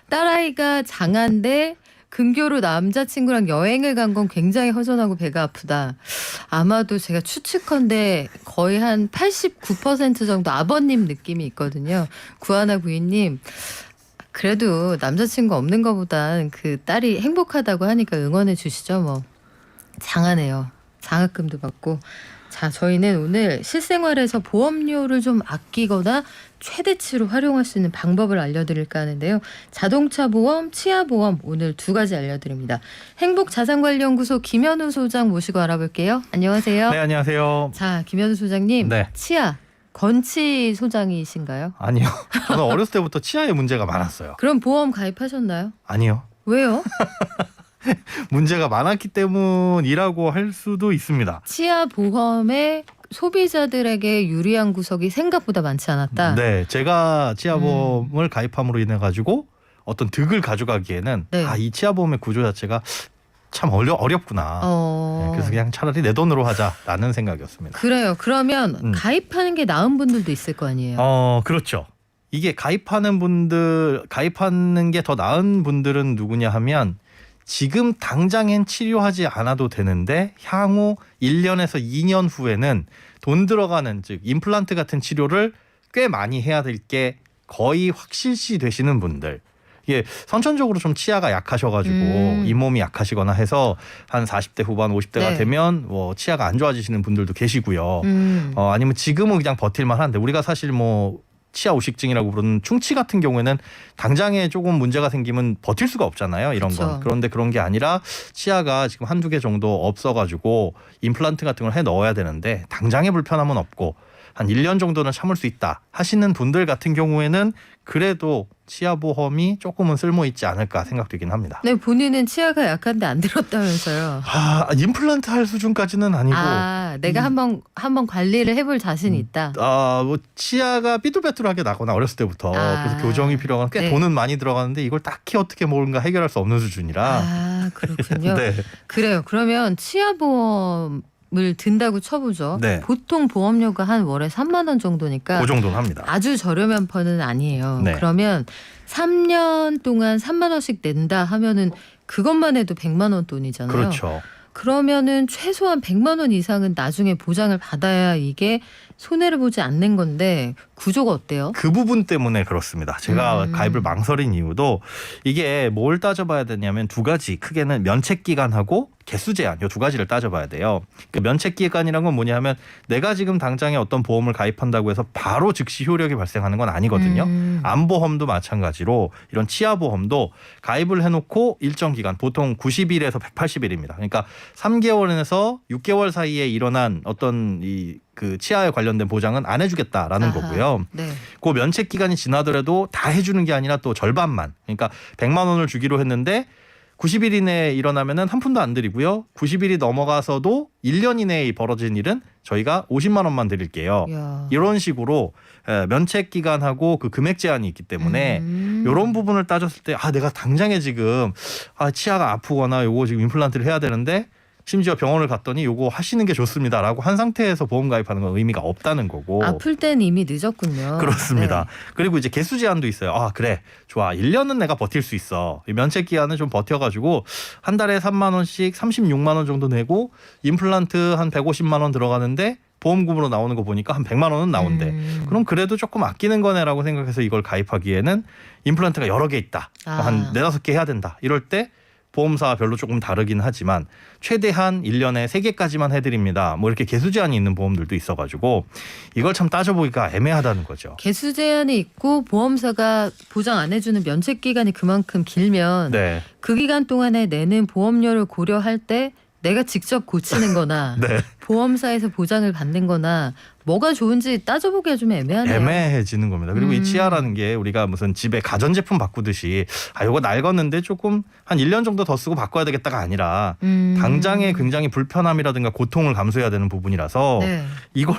딸아이가 장한데 근교로 남자친구랑 여행을 간 건 굉장히 허전하고 배가 아프다. 아마도 제가 추측컨대 거의 한 89% 정도 아버님 느낌이 있거든요. 구하나 구인님, 그래도 남자친구 없는 것보단 그 딸이 행복하다고 하니까 응원해 주시죠. 뭐 장하네요. 장학금도 받고. 자, 저희는 오늘 실생활에서 보험료를 좀 아끼거나 최대치로 활용할 수 있는 방법을 알려드릴까 하는데요. 자동차 보험, 치아 보험 오늘 두 가지 알려드립니다. 행복자산관리연구소 김현우 소장 모시고 알아볼게요. 안녕하세요. 네, 안녕하세요. 자, 김현우 소장님. 네. 치아 건치 소장이신가요? 아니요. 저는 어렸을 때부터 치아에 문제가 많았어요. 그럼 보험 가입하셨나요? 아니요. 왜요? 문제가 많았기 때문이라고 할 수도 있습니다. 치아 보험에 소비자들에게 유리한 구석이 생각보다 많지 않았다. 네, 제가 치아보험을 가입함으로 인해 가지고 어떤 득을 가져가기에는 네. 이 치아보험의 구조 자체가 참 어렵구나. 네, 그래서 그냥 차라리 내 돈으로 하자라는 생각이었습니다. 그래요. 그러면 가입하는 게 나은 분들도 있을 거 아니에요. 그렇죠. 이게 가입하는 게 더 나은 분들은 누구냐 하면 지금 당장엔 치료하지 않아도 되는데 향후 1년에서 2년 후에는 돈 들어가는 즉 임플란트 같은 치료를 꽤 많이 해야 될 게 거의 확실시 되시는 분들. 이게 선천적으로 좀 치아가 약하셔가지고 잇몸이 약하시거나 해서 한 40대 후반 50대가 네. 되면 뭐 치아가 안 좋아지시는 분들도 계시고요. 아니면 지금은 그냥 버틸만 한데 우리가 사실 뭐 치아 오식증이라고 부르는 충치 같은 경우에는 당장에 조금 문제가 생기면 버틸 수가 없잖아요. 이런 그쵸. 건. 그런데 그런 게 아니라 치아가 지금 한두 개 정도 없어가지고 임플란트 같은 걸 해 넣어야 되는데 당장에 불편함은 없고 한 1년 정도는 참을 수 있다 하시는 분들 같은 경우에는 그래도 치아보험이 조금은 쓸모있지 않을까 생각되긴 합니다. 네, 본인은 치아가 약한데 안 들었다면서요. 임플란트 할 수준까지는 아니고 내가 한번 관리를 해볼 자신이 있다. 뭐 치아가 삐뚤빼뚤하게 나거나 어렸을 때부터 그래서 교정이 필요한 꽤 네. 돈은 많이 들어가는데 이걸 딱히 어떻게 뭔가 해결할 수 없는 수준이라 그렇군요. 네. 그래요. 그러면 치아보험을 든다고 쳐보죠. 네. 보통 보험료가 한 월에 3만 원 정도니까 그 정도는 합니다. 아주 저렴한 편은 아니에요. 네. 그러면 3년 동안 3만 원씩 낸다 하면은 그것만 해도 100만 원 돈이잖아요. 그렇죠. 그러면은 최소한 100만 원 이상은 나중에 보장을 받아야 이게 손해를 보지 않는 건데 구조가 어때요? 그 부분 때문에 그렇습니다. 제가 가입을 망설인 이유도 이게 뭘 따져봐야 되냐면 두 가지 크게는 면책 기간하고 개수 제한 이 두 가지를 따져봐야 돼요. 그 면책 기간이란 건 뭐냐 하면 내가 지금 당장에 어떤 보험을 가입한다고 해서 바로 즉시 효력이 발생하는 건 아니거든요. 암보험도 마찬가지로 이런 치아보험도 가입을 해놓고 일정 기간 보통 90일에서 180일입니다. 그러니까 3개월에서 6개월 사이에 일어난 어떤 그 치아에 관련된 보장은 안 해주겠다라는 거고요. 네. 그 면책 기간이 지나더라도 다 해주는 게 아니라 또 절반만. 그러니까 100만 원을 주기로 했는데 90일 이내에 일어나면은 한 푼도 안 드리고요. 90일이 넘어가서도 1년 이내에 벌어진 일은 저희가 50만 원만 드릴게요. 이야. 이런 식으로 면책 기간하고 그 금액 제한이 있기 때문에 이런 부분을 따졌을 때 내가 당장에 지금 치아가 아프거나 요거 지금 임플란트를 해야 되는데 심지어 병원을 갔더니 요거 하시는 게 좋습니다라고 한 상태에서 보험 가입하는 건 의미가 없다는 거고. 아플 땐 이미 늦었군요. 그렇습니다. 네. 그리고 이제 개수 제한도 있어요. 그래 좋아 1년은 내가 버틸 수 있어. 이 면책 기간은 좀 버텨가지고 한 달에 3만 원씩 36만 원 정도 내고 임플란트 한 150만 원 들어가는데 보험금으로 나오는 거 보니까 한 100만 원은 나온대. 그럼 그래도 조금 아끼는 거네라고 생각해서 이걸 가입하기에는 임플란트가 여러 개 있다. 한 4-5개 해야 된다. 이럴 때 보험사별로 조금 다르긴 하지만 최대한 1년에 3개까지만 해드립니다. 뭐 이렇게 개수 제한이 있는 보험들도 있어가지고 이걸 참 따져보기가 애매하다는 거죠. 개수 제한이 있고 보험사가 보장 안 해주는 면책 기간이 그만큼 길면 네. 그 기간 동안에 내는 보험료를 고려할 때 내가 직접 고치는 거나 네. 보험사에서 보장을 받는 거나 뭐가 좋은지 따져보기가 좀 애매하네요. 애매해지는 겁니다. 그리고 이 치아라는 게 우리가 무슨 집에 가전제품 바꾸듯이 이거 낡았는데 조금 한 1년 정도 더 쓰고 바꿔야 되겠다가 아니라 당장의 굉장히 불편함이라든가 고통을 감수해야 되는 부분이라서 네. 이걸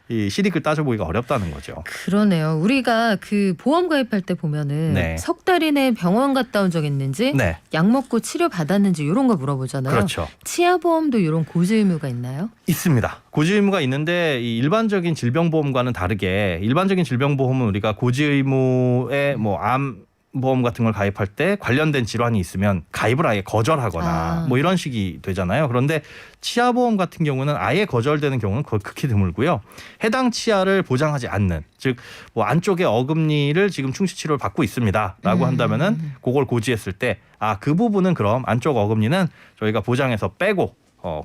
이 실익을 따져보기가 어렵다는 거죠. 그러네요. 우리가 그 보험 가입할 때 보면은 네. 석 달 이내에 병원 갔다 온 적 있는지 네. 약 먹고 치료 받았는지 이런 거 물어보잖아요. 그렇죠. 치아보험도 이런 고지 의무가 있나요? 있습니다. 고지 의무가 있는데 이 일반적인 질병보험과는 다르게 일반적인 질병보험은 우리가 고지 의무에 뭐 암 보험 같은 걸 가입할 때 관련된 질환이 있으면 가입을 아예 거절하거나 뭐 이런 식이 되잖아요. 그런데 치아보험 같은 경우는 아예 거절되는 경우는 거의 극히 드물고요. 해당 치아를 보장하지 않는, 즉 뭐 안쪽에 어금니를 지금 충치치료를 받고 있습니다라고 한다면은 그걸 고지했을 때 그 부분은 그럼 안쪽 어금니는 저희가 보장해서 빼고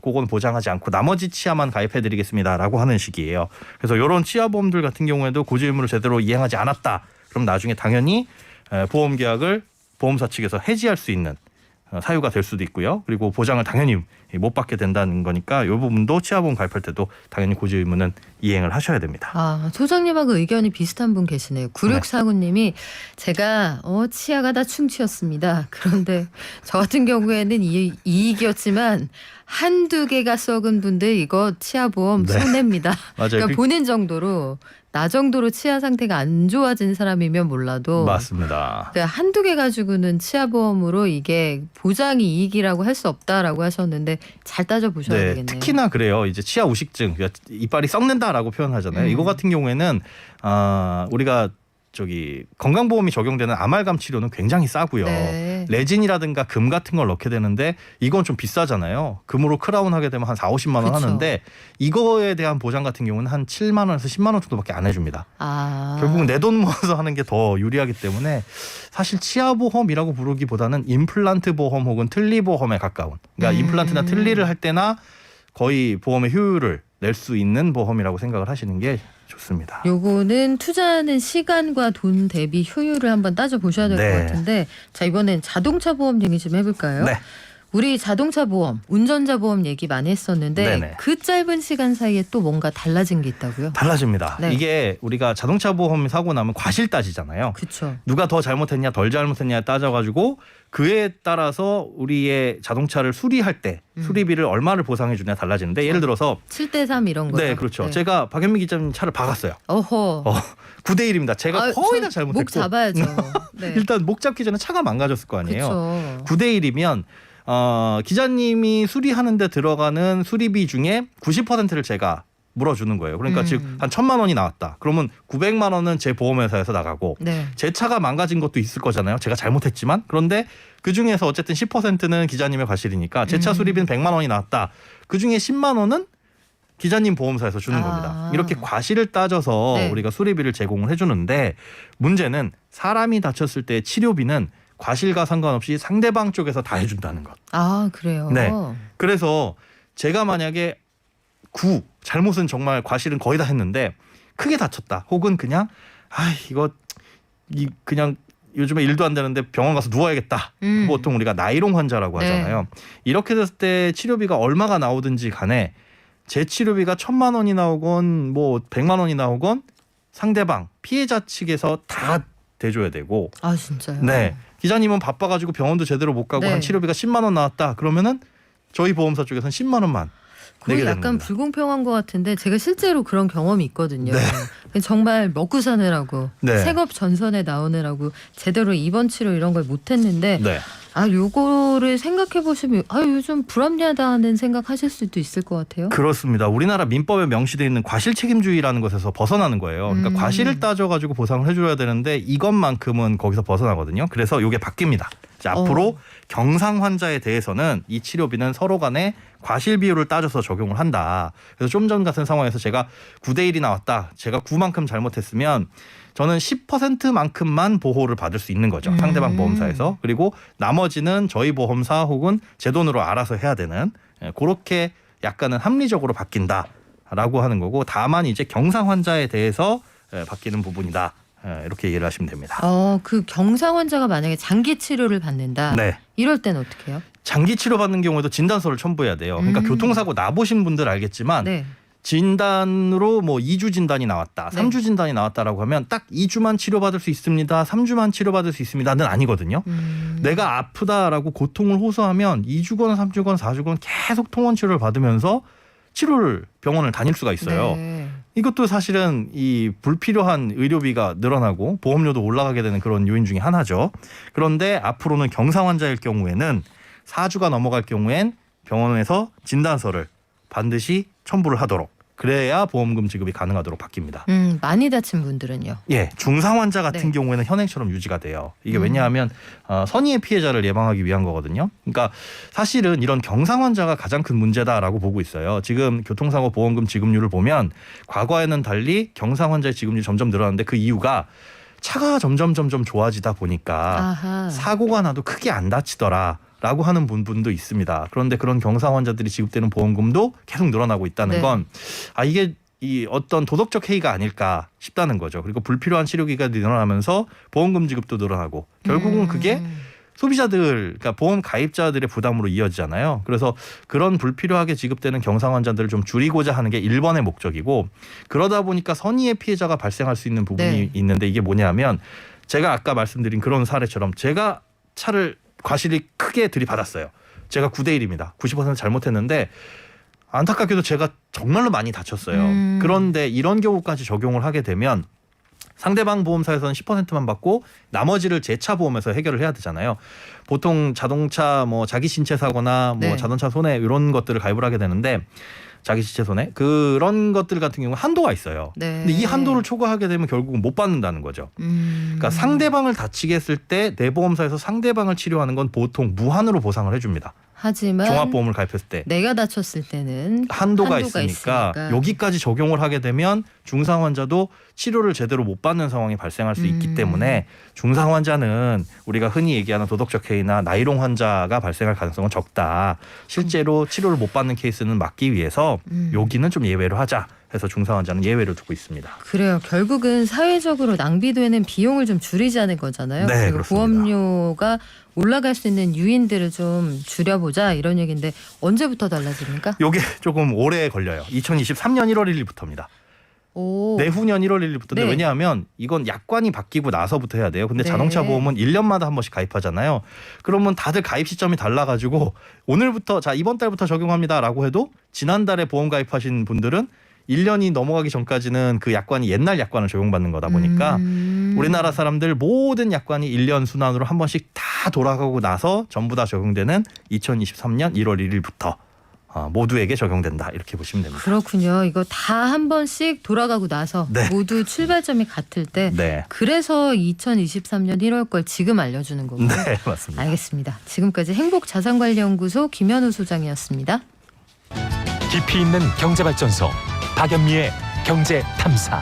그건 보장하지 않고 나머지 치아만 가입해드리겠습니다라고 하는 식이에요. 그래서 이런 치아보험들 같은 경우에도 고지 의무를 제대로 이행하지 않았다. 그럼 나중에 당연히 보험 계약을 보험사 측에서 해지할 수 있는 사유가 될 수도 있고요. 그리고 보장을 당연히 못 받게 된다는 거니까 이 부분도 치아보험 가입할 때도 당연히 고지 의무는 이행을 하셔야 됩니다. 소장님하고 의견이 비슷한 분 계시네요. 9649님이 제가 치아가 다 충치였습니다. 그런데 저 같은 경우에는 이익이었지만 한두 개가 썩은 분들 이거 치아보험 네. 손해입니다. 맞아요. 그러니까 보는 정도로 나 정도로 치아 상태가 안 좋아진 사람이면 몰라도 맞습니다. 그러니까 한두 개 가지고는 치아보험으로 이게 보장이 이익이라고 할 수 없다라고 하셨는데 잘 따져보셔야 되겠네요. 특히나 그래요. 이제 치아 우식증, 이빨이 썩는다라고 표현하잖아요. 이거 같은 경우에는 우리가 건강보험이 적용되는 아말감 치료는 굉장히 싸고요. 네. 레진이라든가 금 같은 걸 넣게 되는데 이건 좀 비싸잖아요. 금으로 크라운 하게 되면 한 4, 50만 원 그쵸. 하는데 이거에 대한 보장 같은 경우는 한 7만 원에서 10만 원 정도밖에 안 해줍니다. 결국은 내 돈 모아서 하는 게 더 유리하기 때문에 사실 치아보험이라고 부르기보다는 임플란트 보험 혹은 틀니보험에 가까운, 그러니까 임플란트나 틀니를 할 때나 거의 보험의 효율을 낼 수 있는 보험이라고 생각을 하시는 게 좋습니다. 요거는 투자하는 시간과 돈 대비 효율을 한번 따져보셔야 될 것 네. 같은데 자 이번엔 자동차 보험 얘기 좀 해볼까요? 네. 우리 자동차 보험, 운전자 보험 얘기 많이 했었는데 네네. 그 짧은 시간 사이에 또 뭔가 달라진 게 있다고요? 달라집니다. 네. 이게 우리가 자동차 보험 사고 나면 과실 따지잖아요. 그렇죠. 누가 더 잘못했냐 덜 잘못했냐 따져가지고 그에 따라서 우리의 자동차를 수리할 때 수리비를 얼마를 보상해 주냐 달라지는데 예를 들어서 7대3 이런 거요. 네 그렇죠. 제가 박현미 기자님 차를 박았어요. 어허. 9대1입니다. 제가 거의 다 잘못했고 목 잡아야죠. 네. 일단 목 잡기 전에 차가 망가졌을 거 아니에요. 그렇죠. 9대1이면 기자님이 수리하는데 들어가는 수리비 중에 90%를 제가 물어주는 거예요. 그러니까 즉 한 1,000만 원이 나왔다. 그러면 900만 원은 제 보험회사에서 나가고 네. 제 차가 망가진 것도 있을 거잖아요. 제가 잘못했지만. 그런데 그중에서 어쨌든 10%는 기자님의 과실이니까 제 차 수리비는 100만 원이 나왔다. 그중에 10만 원은 기자님 보험사에서 주는 겁니다. 이렇게 과실을 따져서 네. 우리가 수리비를 제공을 해주는데 문제는 사람이 다쳤을 때 치료비는 과실과 상관없이 상대방 쪽에서 다 해준다는 것. 그래요? 네. 그래서 제가 만약에 잘못은 정말 과실은 거의 다 했는데 크게 다쳤다. 혹은 그냥 그냥 요즘에 일도 안 되는데 병원 가서 누워야겠다. 보통 우리가 나이롱 환자라고 네. 하잖아요. 이렇게 됐을 때 치료비가 얼마가 나오든지 간에 제 치료비가 1,000만 원이 나오건 뭐 100만 원이 나오건 상대방 피해자 측에서 다 대줘야 되고. 진짜요? 네. 기자님은 바빠가지고 병원도 제대로 못 가고 네. 한 치료비가 10만 원 나왔다. 그러면은 저희 보험사 쪽에서는 10만 원만 거의 내게 되는 약간 겁니다. 불공평한 것 같은데 제가 실제로 그런 경험이 있거든요. 정말 먹고 사느라고 네. 생업 전선에 나오느라고 제대로 입원 치료 이런 걸 못했는데 네. 요거를 생각해 보시면 요즘 불합리하다는 생각하실 수도 있을 것 같아요. 그렇습니다. 우리나라 민법에 명시되어 있는 과실 책임주의라는 것에서 벗어나는 거예요. 그러니까 과실을 따져가지고 보상을 해줘야 되는데 이것만큼은 거기서 벗어나거든요. 그래서 이게 바뀝니다. 이제 앞으로 경상 환자에 대해서는 이 치료비는 서로 간에 과실 비율을 따져서 적용을 한다. 그래서 좀 전 같은 상황에서 제가 9대 1이 나왔다. 제가 9만큼 잘못했으면 저는 10%만큼만 보호를 받을 수 있는 거죠. 상대방 보험사에서. 그리고 나머지는 저희 보험사 혹은 제 돈으로 알아서 해야 되는, 그렇게 약간은 합리적으로 바뀐다라고 하는 거고, 다만 이제 경상 환자에 대해서 바뀌는 부분이다. 이렇게 이해를 하시면 됩니다. 그 경상 환자가 만약에 장기 치료를 받는다. 네. 이럴 때는 어떻게 해요? 장기 치료 받는 경우에도 진단서를 첨부해야 돼요. 그러니까 교통사고 나보신 분들 알겠지만 네. 진단으로 뭐 2주 진단이 나왔다, 네. 3주 진단이 나왔다라고 하면 딱 2주만 치료받을 수 있습니다, 3주만 치료받을 수 있습니다는 아니거든요. 내가 아프다라고 고통을 호소하면 2주건 3주건 4주건 계속 통원 치료를 받으면서 치료를 병원을 다닐 수가 있어요. 네. 이것도 사실은 이 불필요한 의료비가 늘어나고 보험료도 올라가게 되는 그런 요인 중에 하나죠. 그런데 앞으로는 경상 환자일 경우에는 4주가 넘어갈 경우엔 병원에서 진단서를 반드시 첨부를 하도록, 그래야 보험금 지급이 가능하도록 바뀝니다. 많이 다친 분들은요? 예, 중상 환자 같은 네. 경우에는 현행처럼 유지가 돼요. 이게 왜냐하면 선의의 피해자를 예방하기 위한 거거든요. 그러니까 사실은 이런 경상 환자가 가장 큰 문제다라고 보고 있어요. 지금 교통사고 보험금 지급률을 보면 과거에는 달리 경상 환자의 지급률이 점점 늘어났는데 그 이유가 차가 점점 좋아지다 보니까 아하. 사고가 나도 크게 안 다치더라 라고 하는 분도 있습니다. 그런데 그런 경상 환자들이 지급되는 보험금도 계속 늘어나고 있다는 네. 건 이게 이 어떤 도덕적 해이가 아닐까 싶다는 거죠. 그리고 불필요한 치료 기간이 늘어나면서 보험금 지급도 늘어나고 결국은 그게 소비자들, 그러니까 보험 가입자들의 부담으로 이어지잖아요. 그래서 그런 불필요하게 지급되는 경상 환자들을 좀 줄이고자 하는 게 1번의 목적이고, 그러다 보니까 선의의 피해자가 발생할 수 있는 부분이 네. 있는데, 이게 뭐냐면 제가 아까 말씀드린 그런 사례처럼 제가 차를 과실이 크게 들이받았어요. 제가 9대 1입니다. 90% 잘못했는데 안타깝게도 제가 정말로 많이 다쳤어요. 그런데 이런 경우까지 적용을 하게 되면 상대방 보험사에서는 10%만 받고 나머지를 제 차 보험에서 해결을 해야 되잖아요. 보통 자동차 뭐 자기 신체 사고나 뭐 네. 자동차 손해 이런 것들을 가입을 하게 되는데, 자기 신체 손해 그런 것들 같은 경우는 한도가 있어요. 네. 근데 이 한도를 초과하게 되면 결국은 못 받는다는 거죠. 그러니까 상대방을 다치게 했을 때 내 보험사에서 상대방을 치료하는 건 보통 무한으로 보상을 해줍니다. 하지만 종합보험을 가입했을 때 내가 다쳤을 때는 한도가 있으니까 여기까지 적용을 하게 되면 중상 환자도 치료를 제대로 못 받는 상황이 발생할 수 있기 때문에 중상 환자는 우리가 흔히 얘기하는 도덕적 해이나 나이롱 환자가 발생할 가능성은 적다. 실제로 치료를 못 받는 케이스는 막기 위해서 여기는 좀 예외로 하자 해서 중상 환자는 예외를 두고 있습니다. 그래요. 결국은 사회적으로 낭비되는 비용을 좀 줄이자는 거잖아요. 네, 그리고 그렇습니다. 보험료가 올라갈 수 있는 유인들을 좀 줄여보자 이런 얘기인데, 언제부터 달라집니까? 요게 조금 오래 걸려요. 2023년 1월 1일부터입니다. 오. 내후년 1월 1일부터인데 네. 왜냐하면 이건 약관이 바뀌고 나서부터 해야 돼요. 근데 네. 자동차 보험은 1년마다 한 번씩 가입하잖아요. 그러면 다들 가입 시점이 달라가지고 오늘부터 자 이번 달부터 적용합니다라고 해도 지난달에 보험 가입하신 분들은 1년이 넘어가기 전까지는 그 약관이 옛날 약관을 적용받는 거다 보니까 우리나라 사람들 모든 약관이 1년 순환으로 한 번씩 다 돌아가고 나서 전부 다 적용되는 2023년 1월 1일부터 모두에게 적용된다 이렇게 보시면 됩니다. 그렇군요. 이거 다 한 번씩 돌아가고 나서 네. 모두 출발점이 같을 때 네, 그래서 2023년 1월 걸 지금 알려주는 거군요. 네 맞습니다. 알겠습니다. 지금까지 행복자산관리연구소 김현우 소장이었습니다. 깊이 있는 경제발전소 박연미의 경제탐사.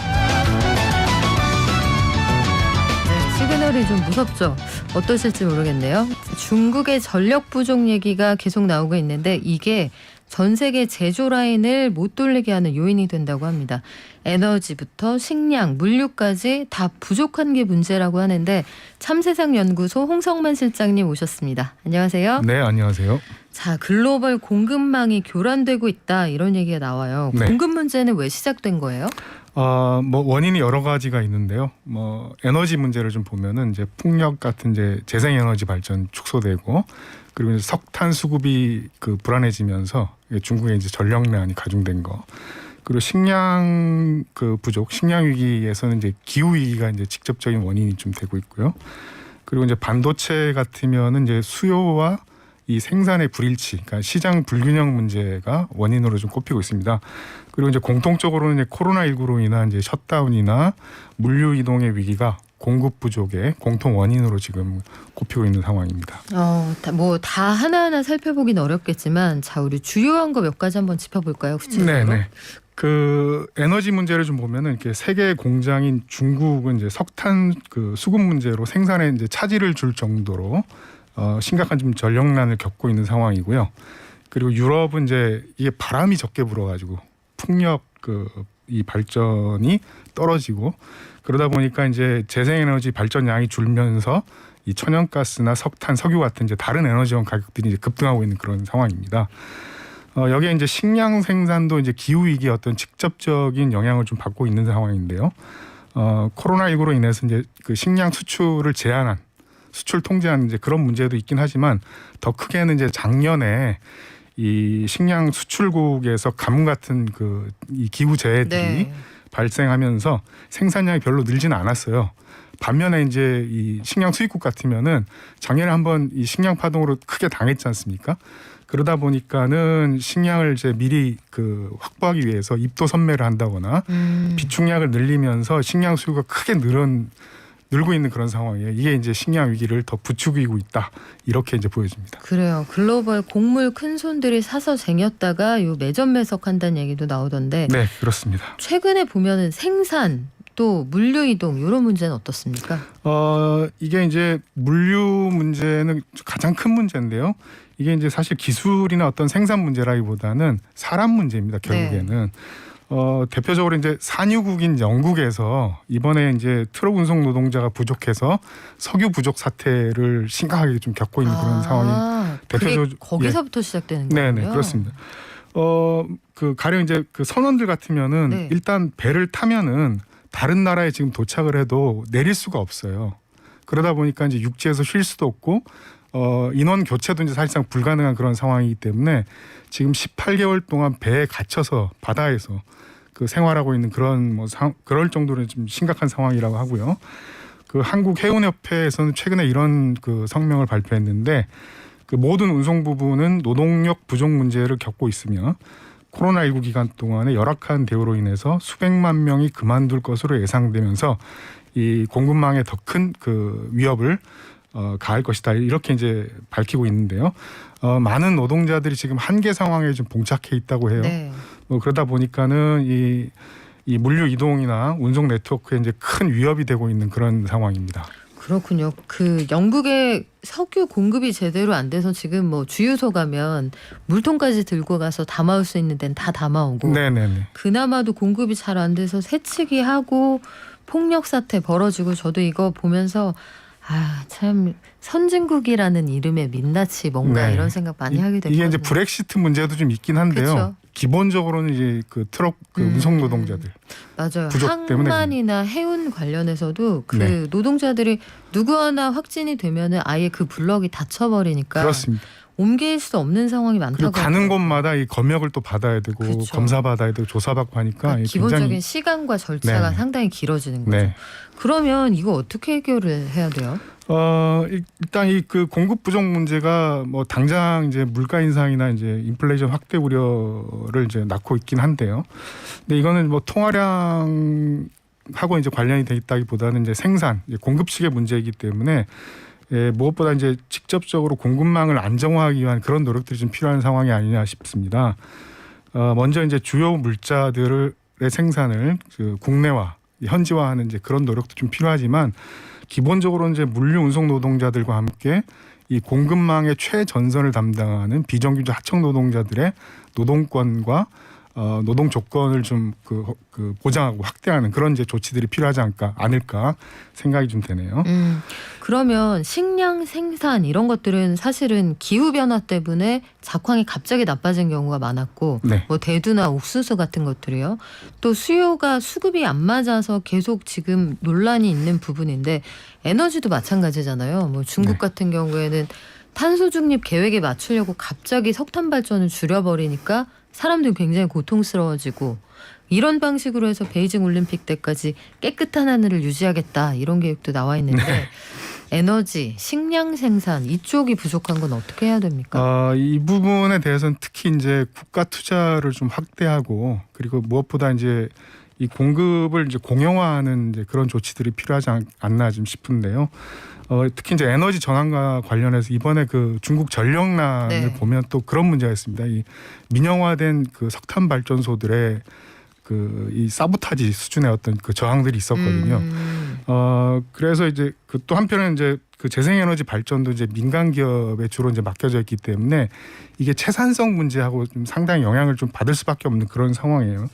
네, 시그널이 좀 무섭죠. 어떠실지 모르겠네요. 중국의 전력 부족 얘기가 계속 나오고 있는데 이게 전 세계 제조 라인을 못 돌리게 하는 요인이 된다고 합니다. 에너지부터 식량, 물류까지 다 부족한 게 문제라고 하는데 참세상연구소 홍성만 실장님 오셨습니다. 안녕하세요. 네, 안녕하세요. 자, 글로벌 공급망이 교란되고 있다 이런 얘기가 나와요. 네. 공급 문제는 왜 시작된 거예요? 뭐 원인이 여러 가지가 있는데요. 뭐 에너지 문제를 좀 보면은 이제 풍력 같은 이제 재생에너지 발전 축소되고, 그리고 이제 석탄 수급이 불안해지면서 중국의 이제 전력난이 가중된 거. 그리고 식량 부족, 식량 위기에서는 이제 기후 위기가 이제 직접적인 원인이 좀 되고 있고요. 그리고 이제 반도체 같으면은 이제 수요와 이 생산의 불일치, 그러니까 시장 불균형 문제가 원인으로 좀 꼽히고 있습니다. 그리고 이제 공통적으로는 이제 코로나19로 인한 이제 셧다운이나 물류 이동의 위기가 공급 부족의 공통 원인으로 지금 꼽히고 있는 상황입니다. 다 하나하나 살펴보긴 어렵겠지만, 자, 우리 주요한 거 몇 가지 한번 짚어볼까요? 구체적으로? 네네. 그 에너지 문제를 좀 보면은 이렇게 세계 공장인 중국은 이제 석탄 그 수급 문제로 생산에 이제 차질을 줄 정도로 심각한 좀 전력난을 겪고 있는 상황이고요. 그리고 유럽은 이제 이게 바람이 적게 불어가지고 풍력 이 발전이 떨어지고, 그러다 보니까 이제 재생에너지 발전량이 줄면서 이 천연가스나 석탄, 석유 같은 이제 다른 에너지원 가격들이 이제 급등하고 있는 그런 상황입니다. 여기에 이제 식량 생산도 이제 기후 위기의 어떤 직접적인 영향을 좀 받고 있는 상황인데요. 코로나19로 인해서 이제 그 식량 수출을 제한한, 수출 통제하는 이제 그런 문제도 있긴 하지만, 더 크게는 이제 작년에 이 식량 수출국에서 가뭄 같은 이 기후 재해들이 발생하면서 생산량이 별로 늘지는 않았어요. 반면에 이제 이 식량 수입국 같으면은 작년에 한번 이 식량 파동으로 크게 당했지 않습니까? 그러다 보니까는 식량을 이제 미리 확보하기 위해서 입도 선매를 한다거나 비축량을 늘리면서 식량 수요가 크게 늘고 있는 그런 상황이에요. 이게 이제 식량 위기를 더 부추기고 있다, 이렇게 이제 보여집니다. 그래요. 글로벌 곡물 큰 손들이 사서 쟁였다가 요 매점매석한다는 얘기도 나오던데. 네, 그렇습니다. 최근에 보면은 생산 또 물류 이동 이런 문제는 어떻습니까? 이게 이제 물류 문제는 가장 큰 문제인데요. 이게 이제 사실 기술이나 어떤 생산 문제라기보다는 사람 문제입니다. 결국에는. 대표적으로 이제 산유국인 영국에서 이번에 이제 트럭 운송 노동자가 부족해서 석유 부족 사태를 심각하게 좀 겪고 있는 그런 상황이 대표적으로 거기서부터 시작되는 거예요. 네네, 그렇습니다. 가령 이제 그 선원들 같으면은 일단 배를 타면은 다른 나라에 지금 도착을 해도 내릴 수가 없어요. 그러다 보니까 이제 육지에서 쉴 수도 없고 인원 교체도 이제 사실상 불가능한 그런 상황이기 때문에 지금 18개월 동안 배에 갇혀서 바다에서 생활하고 있는 그런 그럴 정도로 좀 심각한 상황이라고 하고요. 한국 해운협회에서는 최근에 이런 성명을 발표했는데, 모든 운송 부분은 노동력 부족 문제를 겪고 있으며 코로나19 기간 동안에 열악한 대우로 인해서 수백만 명이 그만둘 것으로 예상되면서 이 공급망에 더 큰 위협을 가할 것이다, 이렇게 이제 밝히고 있는데요. 많은 노동자들이 지금 한계 상황에 좀 봉착해 있다고 해요. 네. 그러다 보니까는 이 물류 이동이나 운송 네트워크에 이제 큰 위협이 되고 있는 그런 상황입니다. 그렇군요. 영국의 석유 공급이 제대로 안 돼서 지금 주유소 가면 물통까지 들고 가서 담아올 수 있는 데는 다 담아오고, 네네네. 그나마도 공급이 잘 안 돼서 새치기 하고 폭력 사태 벌어지고, 저도 이거 보면서 참 선진국이라는 이름의 민낯이 뭔가 이런 생각 많이 하게 됐거든요. 이게 이제 브렉시트 문제도 좀 있긴 한데요. 그쵸? 기본적으로는 이제 트럭 운송 노동자들 맞아요. 부족 때문에 항만이나 해운 관련해서도 노동자들이 누구 하나 확진이 되면은 아예 블럭이 닫혀버리니까 그렇습니다. 옮길 수 없는 상황이 많다고. 그리고 가는 곳마다 이 검역을 또 받아야 되고, 그쵸. 검사 받아야 되고, 조사받고 하니까 기본적인 굉장히 시간과 절차가 상당히 길어지는 거죠. 네. 그러면 이거 어떻게 해결을 해야 돼요? 일단 공급 부족 문제가 당장 이제 물가 인상이나 이제 인플레이션 확대 우려를 이제 낳고 있긴 한데요. 근데 이거는 통화량하고 이제 관련이 돼 있다기보다는 이제 생산, 공급식의 문제이기 때문에 무엇보다 이제 직접적으로 공급망을 안정화하기 위한 그런 노력들이 좀 필요한 상황이 아니냐 싶습니다. 먼저 이제 주요 물자들의 생산을 국내화, 현지화하는 이제 그런 노력도 좀 필요하지만, 기본적으로 이제 물류 운송 노동자들과 함께 이 공급망의 최전선을 담당하는 비정규직 하청 노동자들의 노동권과 노동 조건을 좀 보장하고 확대하는 그런 이제 조치들이 필요하지 않을까 생각이 좀 되네요. 그러면 식량 생산 이런 것들은 사실은 기후 변화 때문에 작황이 갑자기 나빠진 경우가 많았고, 대두나 옥수수 같은 것들이요. 또 수급이 안 맞아서 계속 지금 논란이 있는 부분인데, 에너지도 마찬가지잖아요. 중국 같은 경우에는 탄소 중립 계획에 맞추려고 갑자기 석탄 발전을 줄여버리니까 사람들이 굉장히 고통스러워지고, 이런 방식으로 해서 베이징 올림픽 때까지 깨끗한 하늘을 유지하겠다, 이런 계획도 나와 있는데 에너지, 식량 생산 이쪽이 부족한 건 어떻게 해야 됩니까? 이 부분에 대해서는 특히 이제 국가 투자를 좀 확대하고, 그리고 무엇보다 이제 이 공급을 이제 공영화하는 이제 그런 조치들이 필요하지 않나 좀 싶은데요. 특히 이제 에너지 전환과 관련해서 이번에 그 중국 전력난을 네. 보면 또 그런 문제가 있습니다. 이 민영화된 그 석탄 발전소들의 그 이 사보타지 수준의 어떤 그 저항들이 있었거든요. 그래서 이제 그 또 한편은 이제 그 재생에너지 발전도 이제 민간 기업에 주로 이제 맡겨져 있기 때문에 이게 채산성 문제하고 좀 상당히 영향을 좀 받을 수밖에 없는 그런 상황이에요.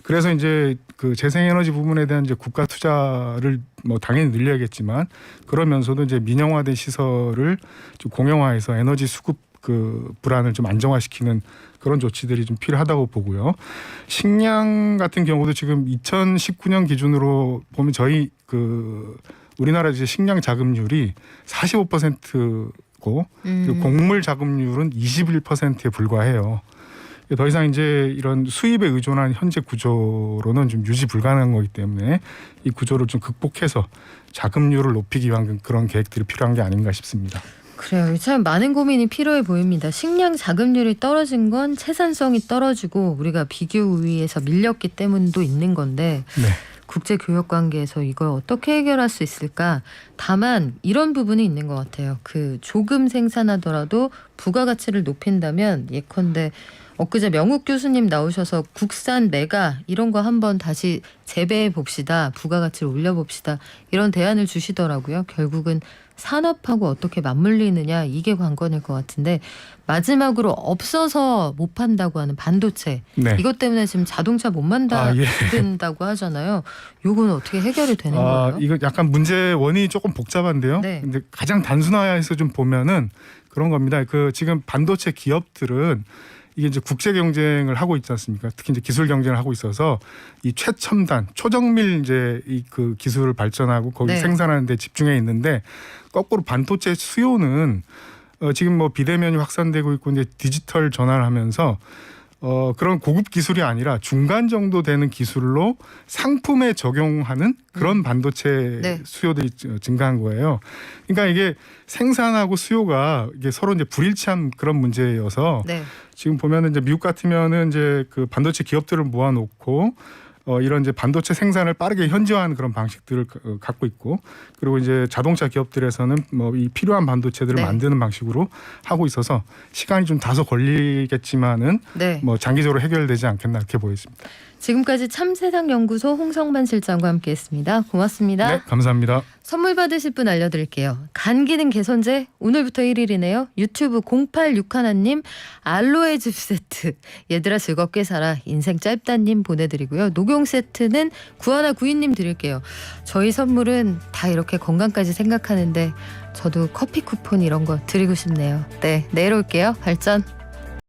그래서 이제 그 재생에너지 부분에 대한 이제 국가 투자를 뭐 당연히 늘려야겠지만 그러면서도 이제 민영화된 시설을 좀 공영화해서 에너지 수급 그 불안을 좀 안정화시키는 그런 조치들이 좀 필요하다고 보고요. 식량 같은 경우도 지금 2019년 기준으로 보면 저희 그 우리나라 이제 식량 자급률이 45%고 그리고 곡물 자급률은 21%에 불과해요. 더 이상 이제 이런 수입에 의존한 현재 구조로는 좀 유지 불가능한 거기 때문에 이 구조를 좀 극복해서 자급률을 높이기 위한 그런 계획들이 필요한 게 아닌가 싶습니다. 그래요. 참 많은 고민이 필요해 보입니다. 식량 자급률이 떨어진 건 채산성이 떨어지고 우리가 비교 우위에서 밀렸기 때문도 있는 건데 네. 국제 교역 관계에서 이걸 어떻게 해결할 수 있을까? 다만 이런 부분이 있는 것 같아요. 그 조금 생산하더라도 부가가치를 높인다면 예컨대 엊그제 명욱 교수님 나오셔서 국산 메가 이런 거 한번 다시 재배해 봅시다. 부가가치를 올려봅시다. 이런 대안을 주시더라고요. 결국은 산업하고 어떻게 맞물리느냐 이게 관건일 것 같은데 마지막으로 없어서 못 판다고 하는 반도체 네. 이것 때문에 지금 자동차 못 만든다고 하잖아요. 요건 어떻게 해결이 되는 거예요? 이거 약간 문제 원인이 조금 복잡한데요. 네. 근데 가장 단순화해서 좀 보면은 그런 겁니다. 그 지금 반도체 기업들은 이게 이제 국제 경쟁을 하고 있지 않습니까? 특히 이제 기술 경쟁을 하고 있어서 이 최첨단, 초정밀 이제 이 그 기술을 발전하고 거기 네. 생산하는 데 집중해 있는데 거꾸로 반도체 수요는 지금 뭐 비대면이 확산되고 있고 이제 디지털 전환을 하면서 그런 고급 기술이 아니라 중간 정도 되는 기술로 상품에 적용하는 그런 반도체 네. 수요들이 증가한 거예요. 그러니까 이게 생산하고 수요가 이게 서로 이제 불일치한 그런 문제여서 네. 지금 보면은 이제 미국 같으면은 이제 그 반도체 기업들을 모아놓고 이런 이제 반도체 생산을 빠르게 현지화하는 그런 방식들을 갖고 있고 그리고 이제 자동차 기업들에서는 뭐 이 필요한 반도체들을 네. 만드는 방식으로 하고 있어서 시간이 좀 다소 걸리겠지만은 네. 뭐 장기적으로 해결되지 않겠나 이렇게 보여집니다. 지금까지 참세상연구소 홍성만 실장과 함께했습니다. 고맙습니다. 네, 감사합니다. 선물 받으실 분 알려드릴게요. 간 기능 개선제 오늘부터 1일이네요. 유튜브 0861님 알로에 즙 세트 얘들아 즐겁게 살아 인생 짧다님 보내드리고요. 녹용 세트는 9192님 드릴게요. 저희 선물은 다 이렇게 건강까지 생각하는데 저도 커피 쿠폰 이런 거 드리고 싶네요. 네, 내일 올게요. 발전.